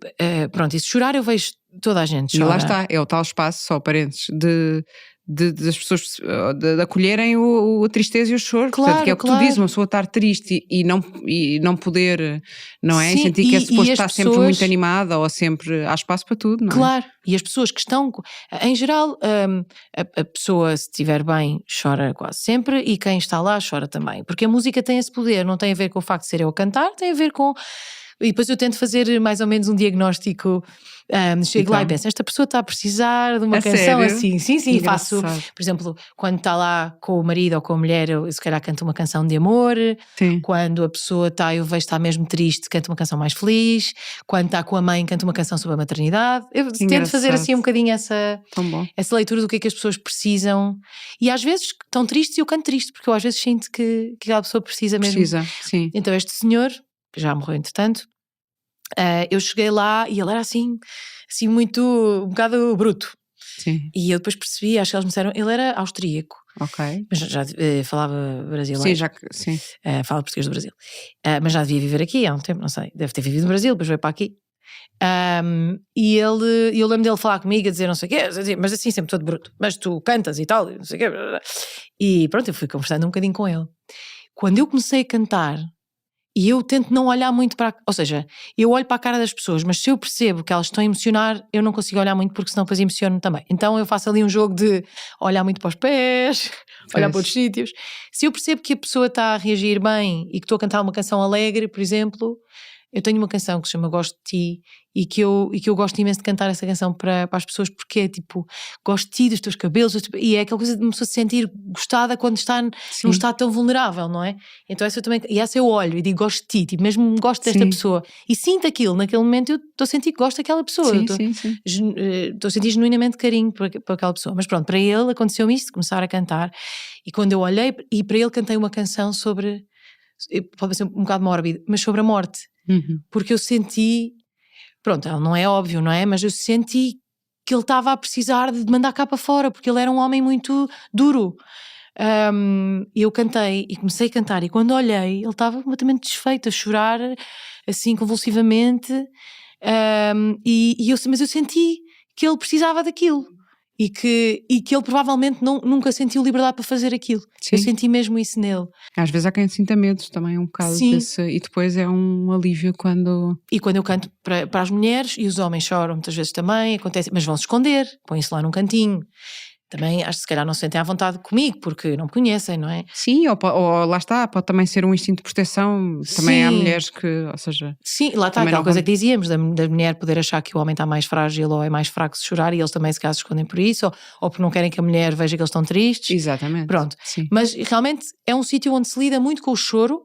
A: pronto, isso chorar eu vejo toda a gente chora.
B: E lá está, é o tal espaço, só parênteses, das pessoas de acolherem a tristeza e o choro.
A: Claro,
B: portanto, que é o que tu dizes, uma pessoa estar triste e não poder, não é?
A: Sim,
B: e sentir que é suposto estar
A: pessoas...
B: sempre muito animada ou sempre há espaço para tudo, não é?
A: Claro, e as pessoas que estão, em geral, a pessoa se estiver bem chora quase sempre e quem está lá chora também, porque a música tem esse poder, não tem a ver com o facto de ser eu a cantar, tem a ver com... E depois eu tento fazer mais ou menos um diagnóstico, chego lá e penso, esta pessoa está a precisar de uma canção
B: sério?
A: assim, sim,
B: Engraçado.
A: faço, por exemplo, quando está lá com o marido ou com a mulher, eu se calhar canto uma canção de amor,
B: sim.
A: Quando a pessoa eu vejo que está mesmo triste, canto uma canção mais feliz, quando está com a mãe, canto uma canção sobre a maternidade, eu tento fazer assim um bocadinho essa leitura do que é que as pessoas precisam, e às vezes estão tristes e eu canto triste, porque eu às vezes sinto que aquela pessoa precisa mesmo.
B: Sim.
A: Então este senhor, que já morreu entretanto, eu cheguei lá e ele era assim muito, um bocado bruto.
B: Sim.
A: E eu depois percebi, acho que eles me disseram, ele era austríaco.
B: Ok.
A: Mas já falava brasileiro.
B: Sim.
A: Fala português do Brasil. Mas já devia viver aqui há um tempo, não sei. Deve ter vivido no Brasil, depois veio para aqui. E eu lembro dele falar comigo, a dizer não sei o quê, mas assim sempre todo bruto. Mas tu cantas e tal, não sei o quê. E pronto, eu fui conversando um bocadinho com ele. Quando eu comecei a cantar, e eu tento não olhar muito para... Ou seja, eu olho para a cara das pessoas, mas se eu percebo que elas estão a emocionar, eu não consigo olhar muito, porque senão depois emociono também. Então eu faço ali um jogo de olhar muito para os pés, olhar para outros sítios. Se eu percebo que a pessoa está a reagir bem e que estou a cantar uma canção alegre, por exemplo... Eu tenho uma canção que se chama Gosto de Ti e que eu gosto imenso de cantar essa canção para as pessoas, porque é tipo, gosto de ti, dos teus cabelos, e é aquela coisa de uma pessoa se sentir gostada quando está num estado tão vulnerável, não é? Então essa eu olho e digo gosto de ti, tipo, mesmo gosto desta pessoa e sinto aquilo, naquele momento eu estou a sentir que gosto daquela pessoa, estou a sentir genuinamente carinho por aquela pessoa. Mas pronto, para ele aconteceu-me isto, de começar a cantar, e quando eu olhei, e para ele cantei uma canção sobre, pode ser um bocado mórbido, mas sobre a morte. Porque eu senti, pronto, não é óbvio, não é? Mas eu senti que ele estava a precisar de mandar cá para fora, porque ele era um homem muito duro. E eu cantei e comecei a cantar, e quando olhei, ele estava completamente desfeito, a chorar assim convulsivamente. Mas eu senti que ele precisava daquilo. E que ele provavelmente nunca sentiu liberdade para fazer aquilo.
B: Sim.
A: Eu senti mesmo isso nele.
B: Às vezes há quem sinta medo também, um bocado desse, e depois é um alívio quando...
A: E quando eu canto para as mulheres, e os homens choram muitas vezes também, acontece, mas vão-se esconder, põem-se lá num cantinho. também acho que se calhar não se sentem à vontade comigo, porque não me conhecem, não é?
B: Sim, ou lá está, pode também ser um instinto de proteção. Também há mulheres que, ou seja...
A: Sim, lá está aquela coisa que dizíamos, da mulher poder achar que o homem está mais frágil ou é mais fraco se chorar, e eles também se calhar se escondem por isso, ou porque não querem que a mulher veja que eles estão tristes.
B: Exatamente.
A: Pronto.
B: Sim.
A: Mas realmente é um sítio onde se lida muito com o choro,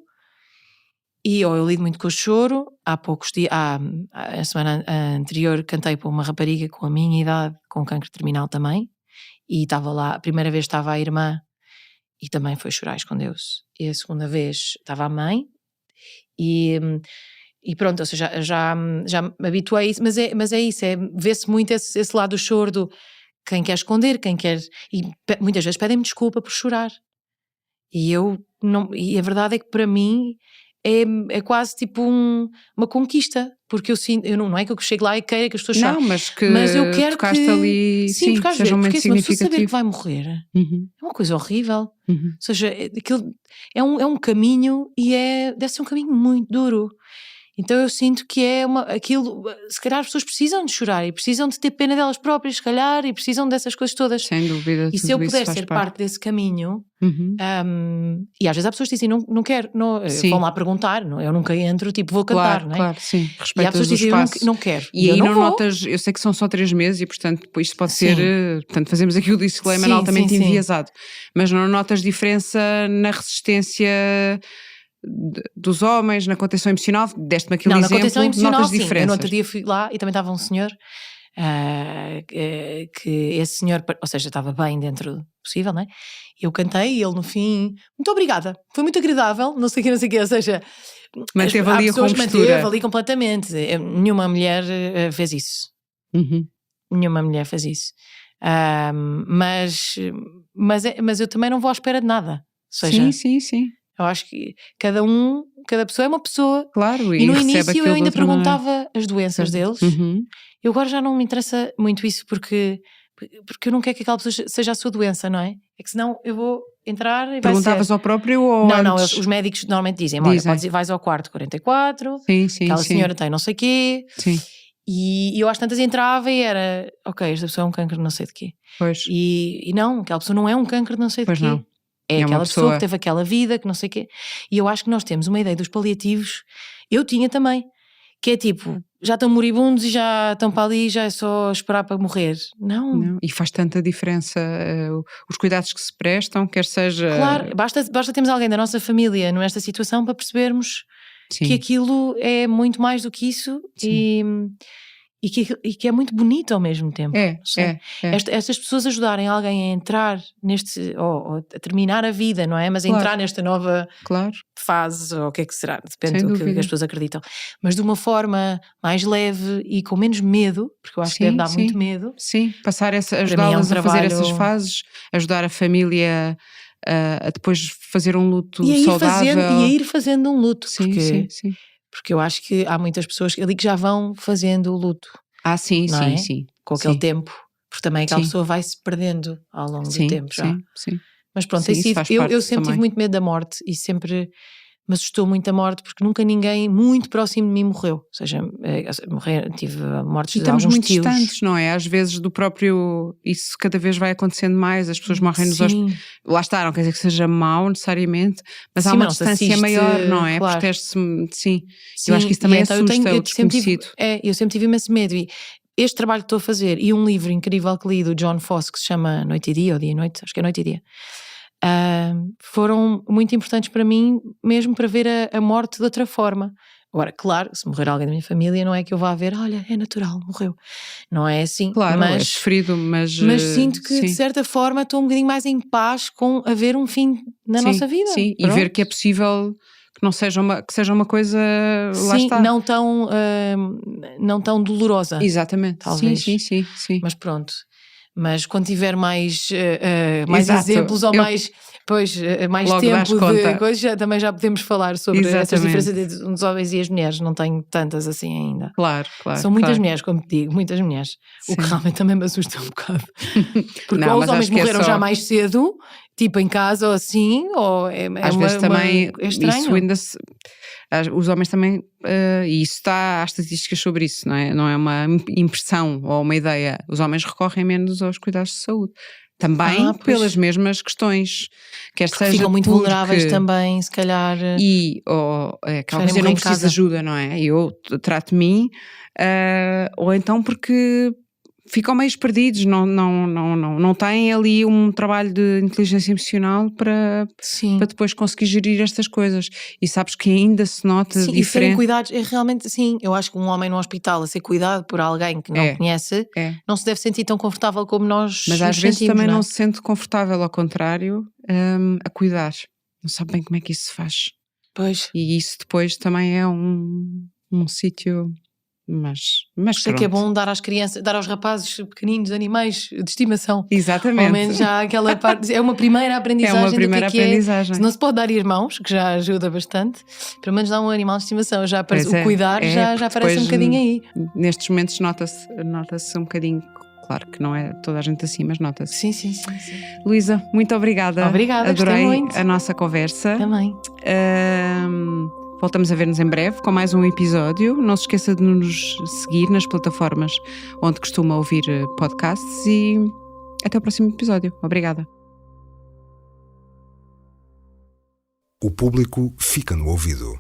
A: eu lido muito com o choro. Há poucos dias, a semana anterior, cantei para uma rapariga com a minha idade, com cancro terminal também, e estava lá, a primeira vez estava a irmã, e também foi chorar, escondeu-se. E a segunda vez estava a mãe, e pronto, ou seja, já me habituei a isso, mas é isso, vê-se muito esse lado do choro, quem quer esconder, quem quer, e muitas vezes pedem-me desculpa por chorar, e eu não, e a verdade é que para mim é quase tipo uma conquista, porque eu sinto, não é que eu chego lá e queira que as pessoas chorem,
B: mas
A: eu quero
B: tocaste
A: que
B: ali,
A: sim, porque às vezes, porque se uma pessoa saber que vai morrer, é uma coisa horrível. Ou seja, aquilo é um caminho, e deve ser um caminho muito duro. Então eu sinto que aquilo, se calhar as pessoas precisam de chorar, e precisam de ter pena delas próprias, se calhar, e precisam dessas coisas todas.
B: Sem dúvida.
A: E se eu puder ser parte desse caminho, e às vezes há pessoas que dizem, não quero, vão lá perguntar, eu nunca entro, tipo, vou cantar,
B: claro,
A: não é?
B: Claro, sim. Respeitas
A: e há pessoas que dizem, eu não quero.
B: E aí não notas, eu sei que são só 3 meses e portanto isto pode ser, portanto fazemos aqui o disclaimer altamente enviesado, mas não notas diferença na resistência dos homens, na contenção emocional? Deste-me aqui um exemplo, na contenção emocional, notas diferenças?
A: Eu no outro dia fui lá e também estava um senhor, que esse senhor, ou seja, estava bem dentro do possível, não é? Eu cantei e ele no fim, muito obrigada, foi muito agradável, não sei o que, ou seja,
B: manteve ali a compostura.
A: Manteve ali completamente. Nenhuma mulher fez isso. Nenhuma mulher fez isso. Mas eu também não vou à espera de nada. Ou seja,
B: sim.
A: Eu acho que cada pessoa é uma pessoa.
B: Claro,
A: e no início eu ainda perguntava as doenças deles. Eu agora já não me interessa muito isso, porque eu não quero que aquela pessoa seja a sua doença, não é? É que senão eu vou entrar e
B: perguntavas ao próprio ou
A: Não,
B: antes?
A: os médicos normalmente dizem, olha, vais ao quarto 44, aquela senhora tem não sei o quê.
B: Sim.
A: E eu às tantas entrava e era, ok, esta pessoa é um cancro de não sei de quê.
B: Pois.
A: E não, aquela pessoa não é um cancro de não sei de quê.
B: Não.
A: É aquela pessoa que teve aquela vida, que não sei o quê. E eu acho que nós temos uma ideia dos paliativos, eu tinha também, que é tipo, já estão moribundos e já estão para ali, já é só esperar para morrer. Não.
B: E faz tanta diferença os cuidados que se prestam, quer seja...
A: Claro, basta termos alguém da nossa família nesta situação para percebermos que aquilo é muito mais do que isso e que é muito bonito ao mesmo tempo. Estas pessoas ajudarem alguém a entrar ou a terminar a vida, não é? Mas a entrar nesta nova fase, ou o que é que será, depende do que as pessoas acreditam, mas de uma forma mais leve e com menos medo, porque eu acho que deve dar muito medo.
B: Sim, ajudá-las a fazer essas fases, ajudar a família a depois fazer um luto saudável.
A: E a ir fazendo um luto,
B: sim.
A: Porque eu acho que há muitas pessoas ali que já vão fazendo o luto.
B: Sim.
A: Com aquele tempo. Porque também aquela pessoa vai-se perdendo ao longo do tempo já.
B: Sim.
A: Mas pronto, eu sempre tive muito medo da morte e sempre me assustou muito a morte, porque nunca ninguém muito próximo de mim morreu. Ou seja, tive mortes de alguns tios. E estamos muito
B: distantes, não é? Às vezes do próprio... Isso cada vez vai acontecendo mais, as pessoas morrem nos hospitais. Lá está, não quer dizer que seja mau necessariamente, mas há uma distância maior, não é? Claro. Sim. Eu acho que isso também assusta o desconhecido.
A: Eu sempre tive imenso medo, e este trabalho que estou a fazer e um livro incrível que li do John Fosse, que se chama Noite e Dia, ou Dia e Noite, acho que é Noite e Dia, foram muito importantes para mim, mesmo para ver a morte de outra forma. Agora, claro, se morrer alguém da minha família, não é que eu vá ver, olha, é natural, morreu. Não é assim.
B: Claro, é sofrido, mas
A: sinto que de certa forma estou um bocadinho mais em paz com haver um fim na nossa vida.
B: Sim, e ver que é possível que não seja que seja uma coisa, lá está.
A: Não tão dolorosa.
B: Exatamente.
A: Talvez.
B: Sim.
A: Mas pronto. Mas quando tiver mais exemplos ou mais tempo de coisa, também já podemos falar sobre essas diferenças entre os homens e as mulheres. Não tenho tantas assim ainda.
B: Claro.
A: São muitas mulheres, como te digo, muitas mulheres. Sim. O que realmente também me assusta um bocado. Porque ou os homens morreram já mais cedo, tipo em casa ou assim, ou
B: às vezes também
A: é estranho.
B: Isso ainda os homens também, e isso há estatísticas sobre isso, não é uma impressão ou uma ideia, os homens recorrem menos aos cuidados de saúde. Também
A: pois.
B: pelas mesmas questões, quer seja
A: Ficam muito
B: porque...
A: vulneráveis também, se calhar.
B: E aquela coisa, eu não preciso de ajuda, não é? Eu trato de mim, ou então porque ficam meio perdidos, não têm ali um trabalho de inteligência emocional para depois conseguir gerir estas coisas. E sabes que ainda se nota
A: sim,
B: diferente.
A: E serem cuidados, realmente, sim, eu acho que um homem no hospital a ser cuidado por alguém que não conhece, não se deve sentir tão confortável como nós.
B: Mas às vezes também não se sente confortável, ao contrário, a cuidar. Não sabe bem como é que isso se faz.
A: Pois.
B: E isso depois também é um sítio... Mas
A: sei que é bom dar às crianças, dar aos rapazes pequeninos animais de estimação.
B: Exatamente.
A: Ao menos já aquela parte, é uma primeira aprendizagem.
B: É uma primeira aprendizagem.
A: Se não se pode dar irmãos, que já ajuda bastante, pelo menos dá um animal de estimação. Já aparece, o cuidar já aparece um bocadinho aí.
B: Nestes momentos nota-se um bocadinho. Claro que não é toda a gente assim, mas nota-se.
A: Sim.
B: Luísa, muito obrigada.
A: Obrigada,
B: adorei
A: muito.
B: A nossa conversa.
A: Também.
B: Voltamos a ver-nos em breve com mais um episódio. Não se esqueça de nos seguir nas plataformas onde costuma ouvir podcasts e até o próximo episódio. Obrigada.
C: O público fica no ouvido.